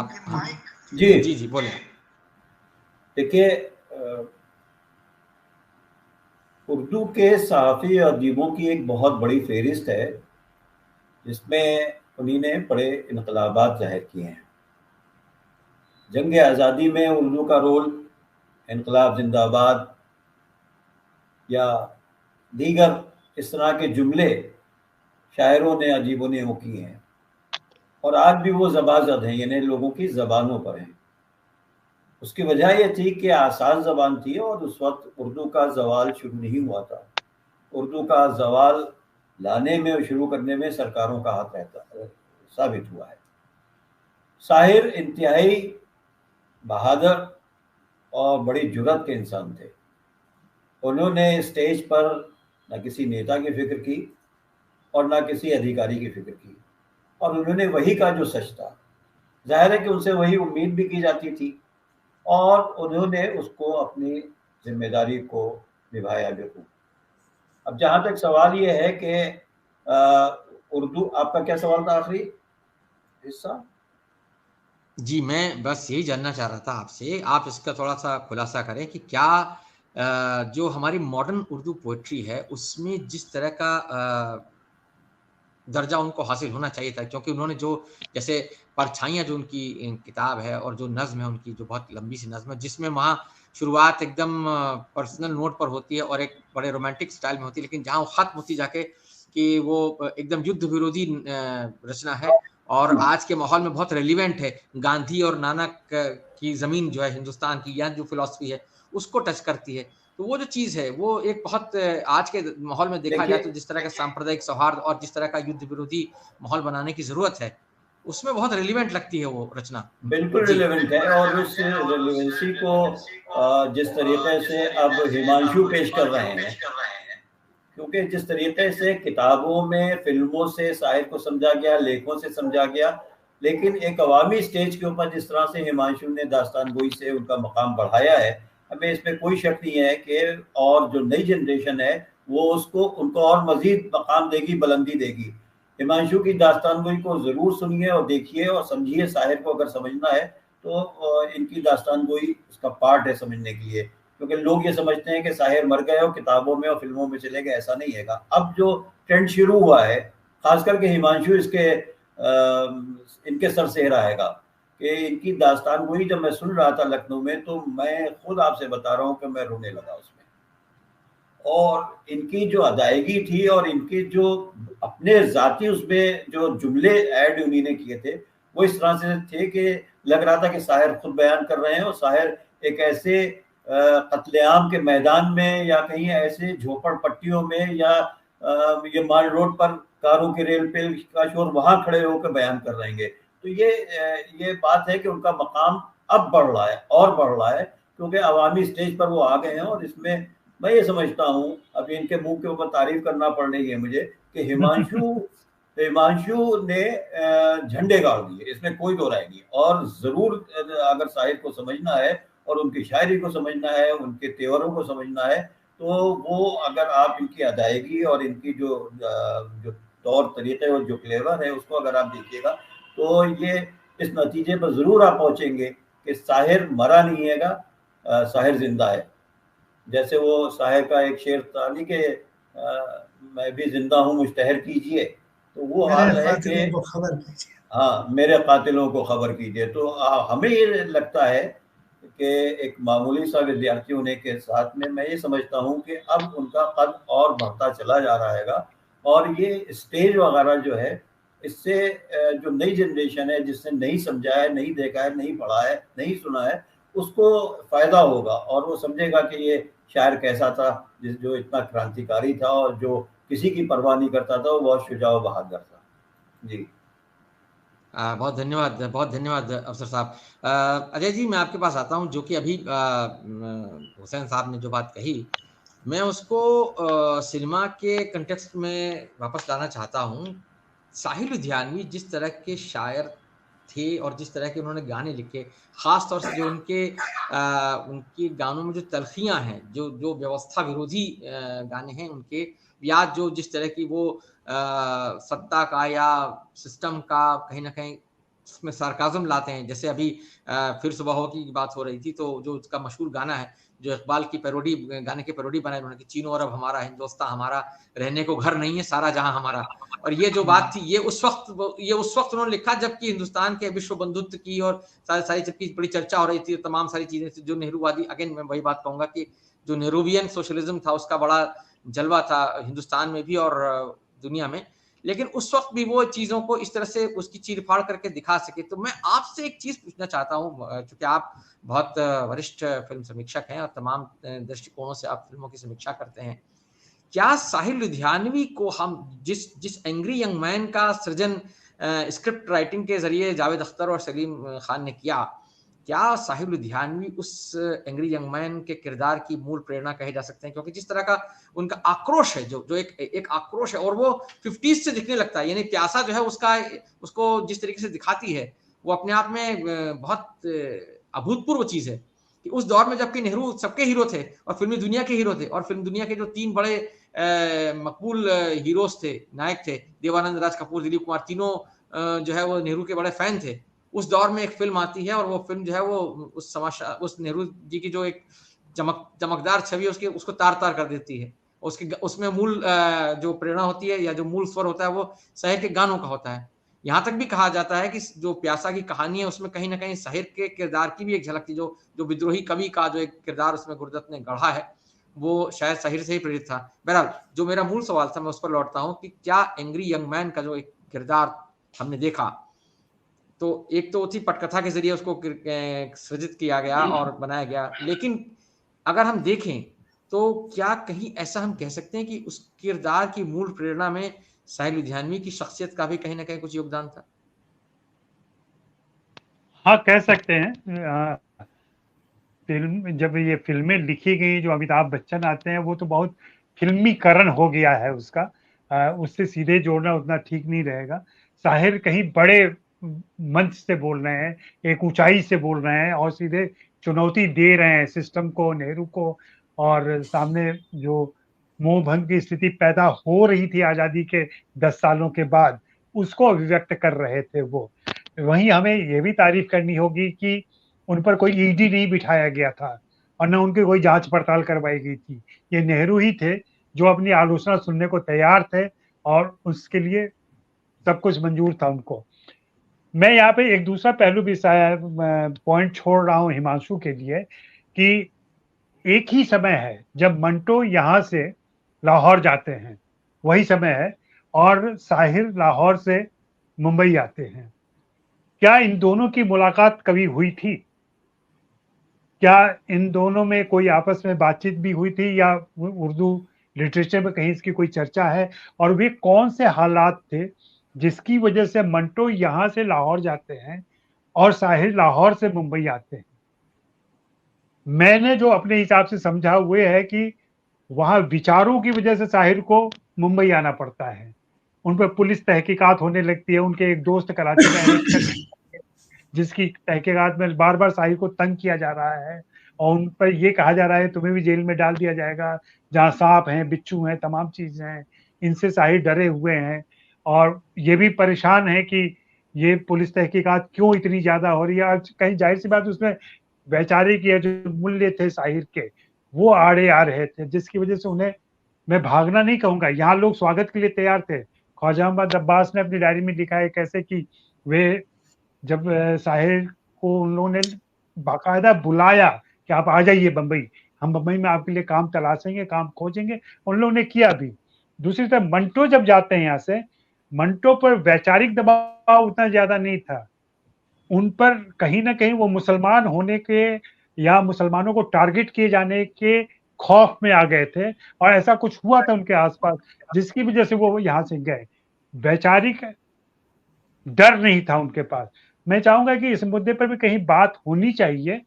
S3: जी
S1: बोले।
S3: देखिए, उर्दू के सहाफ़ी अदीबों की एक बहुत बड़ी फहरिस्त है, जिसमें उन्हीं ने बड़े इनकलाबात ज़ाहिर किए हैं। जंग आज़ादी में उर्दू का रोल, इनकलाब जिंदाबाद या दीगर इस तरह के जुमले शायरों ने, अजीबों ने वो किए हैं, और आज भी वो ज़बाज़द हैं, यानी लोगों की ज़बानों पर हैं। उसकी वजह यह थी कि आसान ज़बान थी, और उस वक्त उर्दू का ज़वाल शुरू नहीं हुआ था। उर्दू का ज़वाल लाने में और शुरू करने में सरकारों का हाथ रहता साबित हुआ है। साहिर इंतहाई बहादुर और बड़ी जुर्रत के इंसान थे। उन्होंने स्टेज पर न किसी नेता की फिक्र की और न किसी अधिकारी की फिक्र की, और उन्होंने वही कहा जो सच था। जाहिर है कि उनसे वही उम्मीद भी की जाती थी, और उन्होंने उसको अपनी जिम्मेदारी को निभाया बिल्कुल। अब जहाँ तक सवाल ये है कि उर्दू, आपका क्या सवाल था आखिरी हिस्सा?
S1: जी, मैं बस यही जानना चाह रहा था आपसे, आप इसका थोड़ा-सा खुलासा करें कि क्या जो हमारी मॉडर्न उर्दू पोएट्री है, उसमें जिस तरह का दर्जा उनको हासिल होना चाहिए था, क्योंकि उन्होंने जो, जैसे परछाइयाँ जो उनकी किताब है, और जो नज़्म है उनकी, जो बहुत लंबी सी नज़्म है, जिसमें वहाँ शुरुआत एकदम पर्सनल नोट पर होती है और एक बड़े रोमांटिक स्टाइल में होती है, लेकिन जहाँ वो ख़त्म होती जाके कि वो एकदम युद्ध विरोधी रचना है, और आज के माहौल में बहुत रेलिवेंट है। गांधी और नानक की ज़मीन जो है हिंदुस्तान की, या जो फ़िलॉसफ़ी है, उसको टच करती है। तो वो जो चीज़ है, वो एक बहुत आज के माहौल में देखा जाए तो जिस तरह का सांप्रदायिक सौहार्द और जिस तरह का युद्ध विरोधी माहौल बनाने की ज़रूरत है, उसमें बहुत रेलिवेंट लगती है वो रचना।
S3: बिल्कुल रिलेवेंट है, और उस रिलेवेंसी को जिस तरीके से अब हिमांशु पेश कर रहे हैं, क्योंकि जिस तरीके से किताबों में, फिल्मों से साहिर को समझा गया, लेखों से समझा गया, लेकिन एक अवामी स्टेज के ऊपर जिस तरह से हिमांशु ने दास्तान गोई से उनका मकाम बढ़ाया है, हमें इसमें कोई शक नहीं है कि और जो नई जनरेशन है वो उनको और मजीद मकाम देगी, बुलंदी देगी। हिमांशु की दास्तान गोई को ज़रूर सुनिए और देखिए और समझिए। साहिर को अगर समझना है तो इनकी दास्तान गोई उसका पार्ट है समझने के लिए, क्योंकि लोग ये समझते हैं कि साहिर मर गए और किताबों में और फिल्मों में चले गए। ऐसा नहीं है। अब जो ट्रेंड शुरू हुआ है, खास करके हिमांशु इनके सर से रहेगा कि इनकी दास्तान गोई जब मैं सुन रहा था लखनऊ में, तो मैं खुद आपसे बता रहा हूँ कि मैं रोने लगा उसमें। और इनकी जो अदायगी थी और इनके जो अपने जाती उसमें जो जुमले ऐड उन्होंने किए थे, वो इस तरह से थे कि लग रहा था कि साहिर खुद बयान कर रहे हैं, और साहिर एक ऐसे कत्लेआम के मैदान में या कहीं ऐसे झोपड़पट्टियों में या ये माल रोड पर कारों के रेल पे का शोर वहां खड़े होकर बयान कर रहेंगे। तो ये बात है कि उनका मकाम अब बढ़ रहा है और बढ़ रहा है, क्योंकि अवामी स्टेज पर वो आ गए हैं। और इसमें मैं ये समझता हूँ, अभी इनके मुंह के ऊपर तारीफ करना पड़ रही है मुझे, कि हिमांशु ने झंडे गाड़ दिए, इसमें कोई दो राय नहीं। और जरूर अगर साहिर को समझना है और उनकी शायरी को समझना है, उनके तेवरों को समझना है, तो वो अगर आप इनकी अदायगी और इनकी जो तौर तरीके और जो फ्लेवर है उसको अगर आप देखिएगा, तो ये इस नतीजे पर जरूर आप पहुंचेंगे कि साहिर मरा नहीं हैगा, साहिर जिंदा है। जैसे वो साहिर का एक शेर था नहीं कि मैं भी जिंदा हूँ मुश्तहर कीजिए, तो वो हाल है कि
S2: खबर कीजिए,
S3: हाँ मेरे कातिलों को खबर कीजिए। तो हमें ये लगता है कि एक मामूली सा विद्यार्थी होने के साथ में मैं ये समझता हूँ कि अब उनका कद और बढ़ता चला जा रहा है। और ये स्टेज वगैरह जो है, इससे जो नई जनरेशन है जिसने नहीं समझा है, नहीं देखा है, नहीं पढ़ा है, नहीं सुना है, उसको फायदा होगा और वो समझेगा कि ये शायर कैसा था, जो इतना क्रांतिकारी था और जो किसी की परवाह नहीं करता था, वो बहुत शुजा व बहादुर था। जी
S1: बहुत धन्यवाद अफसर साहब। अजय जी, मैं आपके पास आता हूं, जो कि अभी हुसैन साहब ने जो बात कही, मैं उसको सिनेमा के कंटेक्स्ट में वापस लाना चाहता हूं। साहिर लुधियानवी जिस तरह के शायर थे और जिस तरह के उन्होंने गाने लिखे, खास तौर से जो उनके गानों में जो तलखियां हैं, जो व्यवस्था विरोधी गाने हैं उनके, या जो जिस तरह की वो सत्ता का या सिस्टम का कहीं ना कहीं उसमें सार्काज़म लाते हैं। जैसे अभी फिर सुबह हो की बात हो रही थी, तो जो उसका मशहूर गाना है, जो इकबाल की पैरोडी गाने की पैरोडी बनाई उन्होंने, चीनो अरब हमारा, हिंदुस्तान हमारा, रहने को घर नहीं है सारा जहां हमारा। और ये जो बात थी, ये उस वक्त उन्होंने लिखा जबकि हिंदुस्तान के विश्व बंधुत्व की और सारी जबकि बड़ी चर्चा हो रही थी, तमाम सारी चीजें जो नेहरूवादी, अगेन मैं वही बात कहूंगा कि जो नेहरूवियन सोशलिज्म था उसका बड़ा जलवा था हिंदुस्तान में भी और दुनिया में। लेकिन उस वक्त भी वो चीजों को इस तरह से उसकी चीरफाड़ करके दिखा सके। तो मैं आपसे एक चीज पूछना चाहता हूँ, क्योंकि आप बहुत वरिष्ठ फिल्म समीक्षक हैं और तमाम दृष्टिकोणों से आप फिल्मों की समीक्षा करते हैं, क्या साहिर लुधियानवी को हम जिस एंग्री यंग मैन का सृजन स्क्रिप्ट राइटिंग के जरिए जावेद अख्तर और सलीम खान ने किया, क्या साहिर लुधियानवी उस एंग्री यंग मैन के किरदार की मूल प्रेरणा कहे जा सकते हैं? क्योंकि जिस तरह का उनका आक्रोश है, जो एक आक्रोश है, और वो 50s से दिखने लगता है, यानी प्यासा जो है उसको जिस तरीके से दिखाती है, वो अपने आप में बहुत अभूतपूर्व चीज है कि उस दौर में जबकि नेहरू सबके हीरो थे और फिल्मी दुनिया के हीरो थे, और फिल्म दुनिया के जो 3 बड़े मकबूल हीरोज थे, नायक थे, देवानंद, राज कपूर, दिलीप कुमार, तीनों जो है वो नेहरू के बड़े फैन थे। उस दौर में एक फिल्म आती है और वो फिल्म जो है वो उस नेहरू जी की जो एक चमकदार छवि है उसको तार तार कर देती है। उसमें मूल जो प्रेरणा होती है या जो मूल स्वर होता है वो साहिर के गानों का होता है। यहाँ तक भी कहा जाता है कि जो प्यासा की कहानी है उसमें कहीं ना कहीं साहिर के किरदार की भी एक झलक थी। जो विद्रोही कवि का जो एक किरदार उसमें गुरदत्त ने गढ़ा है, वो शायद साहिर से ही प्रेरित था। बहरहाल, जो मेरा मूल सवाल था मैं उस पर लौटता हूँ कि क्या एंग्री यंग मैन का जो एक किरदार हमने देखा, तो एक तो थी पटकथा के जरिए उसको सृजित किया गया और बनाया गया, लेकिन अगर हम देखें तो क्या कहीं ऐसा हम कह सकते हैं कि उस किरदार की मूल प्रेरणा में साहिर लुधियानवी की शख्सियत का भी कहीं ना कहीं कुछ योगदान था?
S4: हाँ, कह सकते हैं। जब ये फिल्में लिखी गई, जो अमिताभ बच्चन आते हैं, वो तो बहुत फिल्मीकरण हो गया है उसका, उससे सीधे जोड़ना उतना ठीक नहीं रहेगा। साहिर कहीं बड़े मंच से बोल रहे हैं, एक ऊंचाई से बोल रहे हैं और सीधे चुनौती दे रहे हैं सिस्टम को, नेहरू को, और सामने जो मोह भंग की स्थिति पैदा हो रही थी आजादी के 10 सालों के बाद, उसको अभिव्यक्त कर रहे थे वो। वहीं हमें ये भी तारीफ करनी होगी कि उन पर कोई ईडी नहीं बिठाया गया था और न उनकी कोई जांच पड़ताल करवाई गई थी। ये नेहरू ही थे जो अपनी आलोचना सुनने को तैयार थे और उसके लिए सब कुछ मंजूर था उनको। मैं यहाँ पे एक दूसरा पहलू भी पॉइंट छोड़ रहा हूँ हिमांशु के लिए, कि एक ही समय है जब मंटो यहाँ से लाहौर जाते हैं, वही समय है, और साहिर लाहौर से मुंबई आते हैं। क्या इन दोनों की मुलाकात कभी हुई थी? क्या इन दोनों में कोई आपस में बातचीत भी हुई थी या उर्दू लिटरेचर में कहीं इसकी कोई चर्चा है? और वे कौन से हालात थे जिसकी वजह से मंटो यहाँ से लाहौर जाते हैं और साहिर लाहौर से मुंबई आते हैं? मैंने जो अपने हिसाब से समझा वो है कि वहां विचारों की वजह से साहिर को मुंबई आना पड़ता है। उन पर पुलिस तहकीकात होने लगती है। उनके एक दोस्त कराची में अरेस्ट कर, जिसकी तहकीकात में बार बार साहिर को तंग किया जा रहा है और उन पर ये कहा जा रहा है तुम्हें भी जेल में डाल दिया जाएगा, जहाँ सांप हैं, बिच्छू हैं, तमाम चीजें हैं। इनसे साहिर डरे हुए हैं और ये भी परेशान है कि ये पुलिस तहकीकात क्यों इतनी ज्यादा हो रही है। आज कहीं जाहिर सी बात उसमें वैचारिक या जो मूल्य थे साहिर के वो आड़े आ रहे थे, जिसकी वजह से उन्हें, मैं भागना नहीं कहूंगा, यहाँ लोग स्वागत के लिए तैयार थे। ख्वाजा मोहम्मद अब्बास ने अपनी डायरी में लिखा है कैसे कि वे जब साहिर को उन लोगों ने बाकायदा बुलाया कि आप आ जाइए बम्बई, हम बम्बई में आपके लिए काम तलाशेंगे, काम खोजेंगे, उन लोगों ने किया भी। दूसरी तरफ मंटो जब जाते हैं यहाँ से, मंटो पर वैचारिक दबाव उतना ज्यादा नहीं था। उन पर कहीं ना कहीं वो मुसलमान होने के या मुसलमानों को टारगेट किए जाने के खौफ में आ गए थे और ऐसा कुछ हुआ था उनके आसपास जिसकी वजह से वो यहाँ से गए। वैचारिक डर नहीं था उनके पास। मैं चाहूंगा कि इस मुद्दे पर भी कहीं बात होनी चाहिए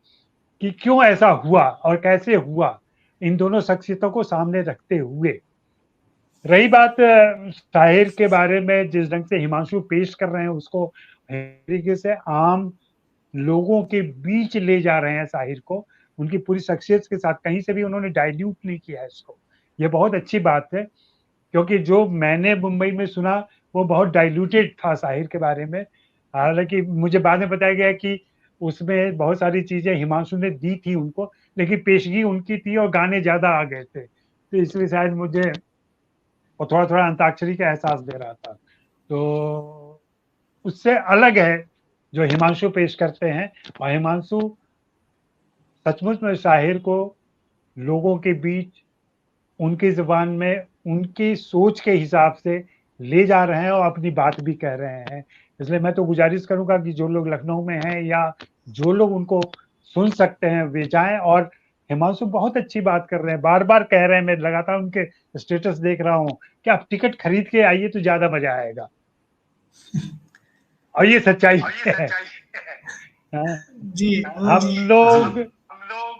S4: कि क्यों ऐसा हुआ और कैसे हुआ, इन दोनों शख्सियतों को सामने रखते हुए। रही बात साहिर के बारे में, जिस ढंग से हिमांशु पेश कर रहे हैं उसको तरीके से आम लोगों के बीच ले जा रहे हैं साहिर को, उनकी पूरी शख्सियत के साथ, कहीं से भी उन्होंने डाइल्यूट नहीं किया है इसको। ये बहुत अच्छी बात है, क्योंकि जो मैंने मुंबई में सुना वो बहुत डाइल्यूटेड था साहिर के बारे में। हालांकि मुझे बाद में बताया गया कि उसमें बहुत सारी चीजें हिमांशु ने दी थी उनको, लेकिन पेशगी उनकी थी और गाने ज्यादा आ गए थे, तो इसलिए शायद मुझे और थोड़ा थोड़ा अंताक्षरी का एहसास दे रहा था। तो उससे अलग है जो हिमांशु पेश करते हैं। और हिमांशु सचमुच में शाहिर को लोगों के बीच उनकी जुबान में उनकी सोच के हिसाब से ले जा रहे हैं और अपनी बात भी कह रहे हैं। इसलिए मैं तो गुजारिश करूंगा कि जो लोग लखनऊ में हैं या जो लोग उनको सुन सकते हैं वे जाएं। और हिमांशु बहुत अच्छी बात कर रहे हैं, बार बार कह रहे हैं, मैं लगातार उनके स्टेटस देख रहा हूँ कि आप टिकट खरीद के आइए तो ज्यादा मजा आएगा। और ये सच्चाई है।
S2: जी
S4: हम लोग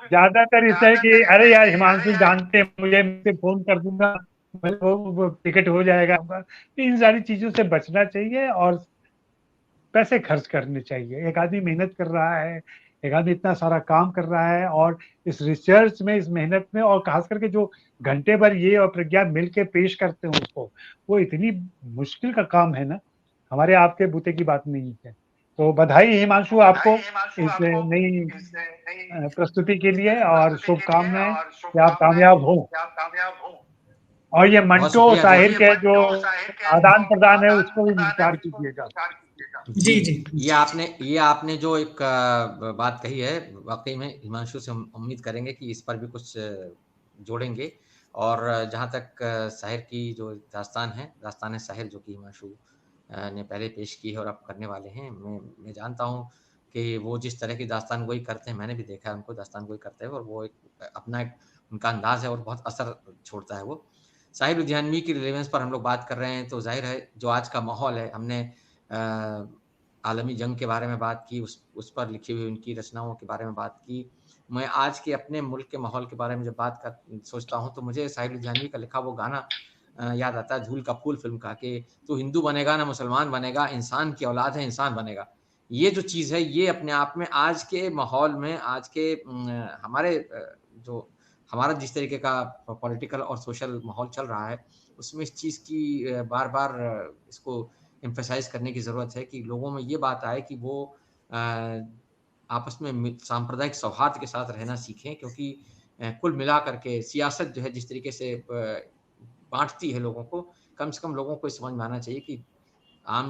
S4: ज्यादातर इस है कि अरे यार हिमांशु जानते हैं मुझे फोन कर दूंगा वो टिकट हो जाएगा। इन सारी चीजों से बचना चाहिए और पैसे खर्च करने चाहिए। एक आदमी मेहनत कर रहा है, एक आदमी इतना सारा काम कर रहा है और इस रिसर्च में, इस मेहनत में, और खास करके जो घंटे भर ये और प्रज्ञा मिलके पेश करते हैं उसको, वो इतनी मुश्किल का काम है ना, हमारे आपके बूते की बात नहीं है। तो बधाई हिमांशु आपको इस नई प्रस्तुति के लिए और शुभकामनाएं कि आप कामयाब हो। और ये मंटो साहिर के जो आदान प्रदान है उसको भी विचार कीजिएगा।
S2: जी जी,
S1: ये आपने जो एक बात कही है, वाकई में हिमांशु से हम उम्मीद करेंगे कि इस पर भी कुछ जोड़ेंगे। और जहाँ तक साहिर की जो दास्तान साहिर जो कि हिमांशु ने पहले पेश की है और अब करने वाले हैं, मैं जानता हूँ कि वो जिस तरह की दास्तान गोई करते हैं, मैंने भी देखा है उनको दास्तान गोई करते हुए, और वो एक अपना एक उनका अंदाज है और बहुत असर छोड़ता है वो। साहिर लुधियानवी की रिलेवेंस पर हम लोग बात कर रहे हैं, तो जाहिर है जो आज का माहौल है, हमने आलमी जंग के बारे में बात की, उस पर लिखी हुई उनकी रचनाओं के बारे में बात की। मैं आज के अपने मुल्क के माहौल के बारे में जब सोचता हूँ तो मुझे साहिर लुधियानवी का लिखा वो गाना याद आता है, धूल का फूल फिल्म का, कि तू हिंदू बनेगा ना मुसलमान बनेगा, इंसान की औलाद है इंसान बनेगा। ये जो चीज़ है ये अपने आप में आज के माहौल में, आज के हमारे जो हमारा जिस तरीके का पॉलिटिकल और सोशल माहौल चल रहा है, उसमें इस चीज़ की बार बार इसको एम्फेसाइज करने की ज़रूरत है कि लोगों में ये बात आए कि वो आपस में सांप्रदायिक सौहार्द के साथ रहना सीखें। क्योंकि कुल मिला करके सियासत जो है जिस तरीके से बांटती है लोगों को, कम से कम लोगों को समझ में आना चाहिए कि आम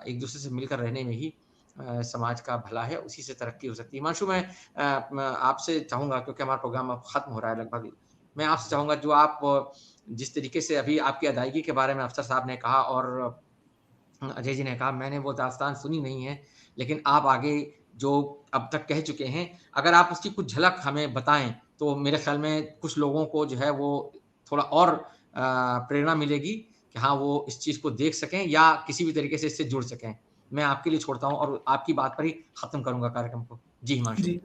S1: एक दूसरे से मिलकर रहने में ही समाज का भला है, उसी से तरक्की हो सकती है। हिमांशु, मैं आपसे चाहूँगा, क्योंकि हमारा प्रोग्राम अब ख़त्म हो रहा है लगभग, मैं आपसे चाहूँगा जो आप जिस तरीके से अभी आपकी अदायगी के बारे में अफसर साहब ने कहा और अजय जी ने कहा, मैंने वो दास्तान सुनी नहीं है, लेकिन आप आगे जो अब तक कह चुके हैं, अगर आप उसकी कुछ झलक हमें बताएँ, तो मेरे ख़्याल में कुछ लोगों को जो है वो थोड़ा और प्रेरणा मिलेगी कि हाँ, वो इस चीज़ को देख सकें या किसी भी तरीके से इससे जुड़ सकें। मैं आपके लिए छोड़ता हूँ और आपकी बात पर ही ख़त्म करूँगा कार्यक्रम को। जी, हिमांशु।
S2: जी।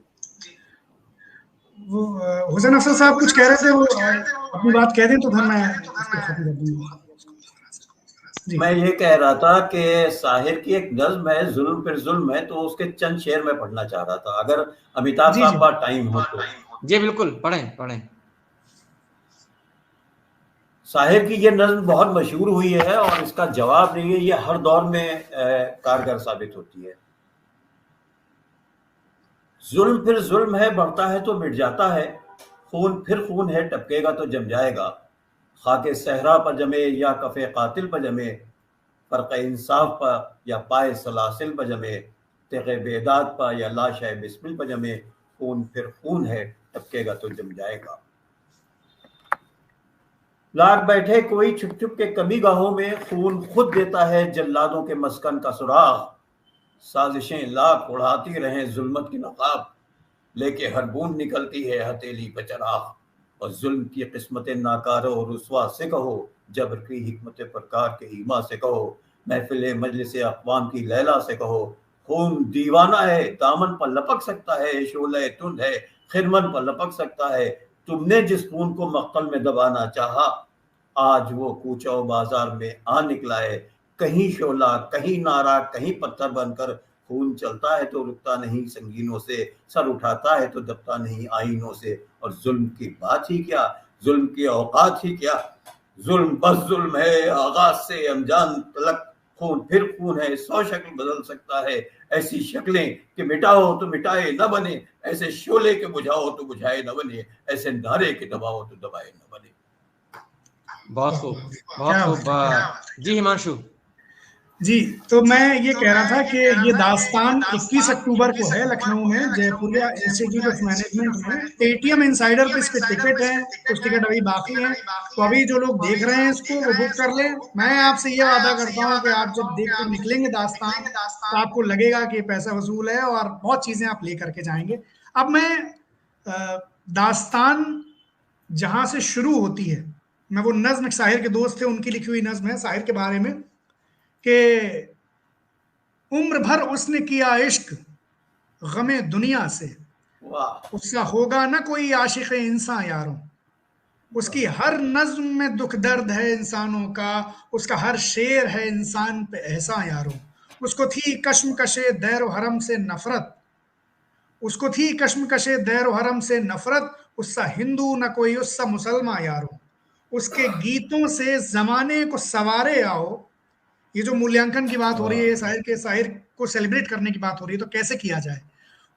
S2: वो हुसैन अफजल साहब कुछ कह रहे थे, वो अपनी बात कह दें तो फिर मैं इसको खत्म कर दूँगा। जी।
S3: मैं ये कह रहा था कि साहिर की एक नज़्म है जुल्म फिर जुल्म है, तो उसके चंद शेर मैं पढ़ना चाह रहा था, अगर अमिताभ
S2: जी,
S3: साहब
S2: जी।
S3: का टाइम हो तो।
S1: जी, बिल्कुल, पढ़ें।
S3: साहिर की ये नज़्म बहुत मशहूर हुई है और इसका जवाब नहीं है, ये हर दौर में कारगर साबित होती है। जुल्म फिर जुल्म है, बढ़ता है तो मिट जाता है, खून फिर खून है, टपकेगा तो जम जाएगा। खाके सहरा पर जमे या कफे कातिल पर जमे, फर्क इंसाफ पर या पाए सलासिल पर जमे, तेगे बेदाद पर या लाश बिस्मिल पर जमे, खून फिर खून है, टपकेगा तो जम जाएगा। लाग बैठे कोई छुप छुप के कमी गाहों में, खून खुद देता है जल्लादों के मस्कन का सुराग। साजिशें लाख उड़ाती रहें जुल्मत की नकाब, लेके हर बूंद निकलती है हथेली पे चराग। और जुल्म की किस्मतें नाकारो रुसवा से कहो, जबर की हिकमत प्रकार के ईमा से कहो, महफिल मजलिस अक़वाम की लैला से कहो। खून दीवाना है, दामन पर लपक सकता है, शोले तुंद है, खिरमन पर लपक सकता है। तुमने जिस खून को मक्तल में दबाना चाहा, आज वो कूचो बाजार में आ निकला है। कहीं शोला, कहीं नारा, कहीं पत्थर बनकर खून चलता है तो रुकता नहीं संगीनों से, सर उठाता है तो दबता नहीं आईनों से। और जुल्म की बात ही क्या, जुल्म की औकात ही क्या, जुल्म बस जुल्म है आगाज से अनजान तलक। खून फिर खून है, 100 शक्ल बदल सकता है, ऐसी शक्लें कि मिटाओ तो मिटाए न बने, ऐसे शोले के बुझाओ तो बुझाए न बने, ऐसे नारे के दबाओ तो दबाए न बने।
S1: बहुत खूब। जी, हिमांशु।
S2: जी, तो मैं ये कह रहा था कि ये दास्तान 21 अक्टूबर को है लखनऊ में जयपुरिया इंस्टीट्यूट ऑफ मैनेजमेंट में। पेटीएम इनसाइडर पे इसके टिकट हैं, कुछ टिकट अभी बाकी हैं, तो अभी जो लोग देख रहे हैं इसको वो बुक कर लें। मैं आपसे ये वादा करता हूँ कि आप जब देख कर निकलेंगे दास्तान, तो आपको लगेगा कि पैसा वसूल है और बहुत चीजें आप लेकर के जाएंगे। अब मैं दास्तान जहां से शुरू होती है, मैं वो नज्म शाहिर के दोस्त थे उनकी लिखी हुई नज्म है शाहिर के बारे में कि उम्र भर उसने किया इश्क गमे दुनिया से, उसका होगा ना कोई आशिक इंसान यारों। उसकी हर नज्म में दुख दर्द है इंसानों का, उसका हर शेर है इंसान पे एहसान यारों। उसको थी कश्मकशे दैर व हरम से नफरत, उसको थी कश्मकशे दैर व हरम से नफरत, उससा हिंदू न कोई उससा मुसलमान यारों। उसके गीतों से जमाने को सवारे आओ। ये जो मूल्यांकन की बात हो रही है, शायर को सेलिब्रेट करने की बात हो रही है, तो कैसे किया जाए।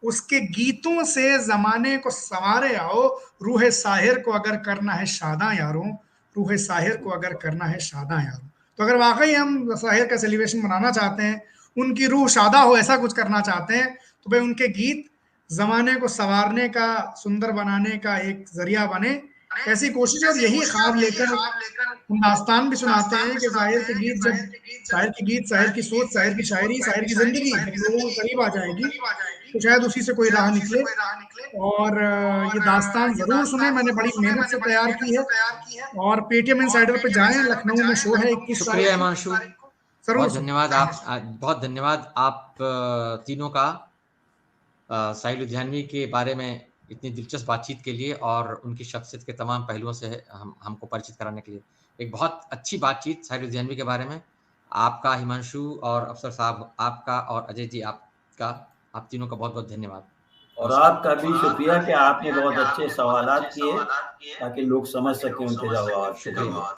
S2: उसके गीतों से जमाने को संवारे आओ, रूह साहिर को अगर करना है शादा यारों, रूह साहिर को अगर करना है शादा यारों। तो अगर वाकई हम साहिर का सेलिब्रेशन मनाना चाहते हैं, उनकी रूह शादा हो, ऐसा कुछ करना चाहते हैं, तो भाई उनके गीत जमाने को संवारने का, सुंदर बनाने का एक जरिया बने, ऐसी कोशिश। और यही ख्वाब लेकर हम दास्तान भी सुनाते हैं कि शायर के गीत, जब शायर के गीत, शायर की सोच, शायर की शायरी, शायर की जिंदगी जब लोगों को करीब आ जाएगी, तो शायद उसी से कोई राह निकले। और ये दास्तान जरूर सुने, मैंने बड़ी मेहनत से तैयार की है। और पेटीएम इनसाइडर पे जाएं, लखनऊ में शो है 21
S1: शुक्रिया हिमांशु, बहुत
S2: धन्यवाद।
S1: बहुत धन्यवाद आप तीनों का साहिर लुधियानवी के बारे में इतनी दिलचस्प बातचीत के लिए और उनकी शख्सियत के तमाम पहलुओं से हमको परिचित कराने के लिए। एक बहुत अच्छी बातचीत साहिर लुधियानवी के बारे में। आपका, हिमांशु और अफसर साहब आपका, और अजय जी आपका, आप तीनों का बहुत बहुत धन्यवाद।
S3: और आपका भी शुक्रिया कि आपने बहुत अच्छे सवालात किए ताकि लोग समझ सकें उनके जवाब। शुक्रिया।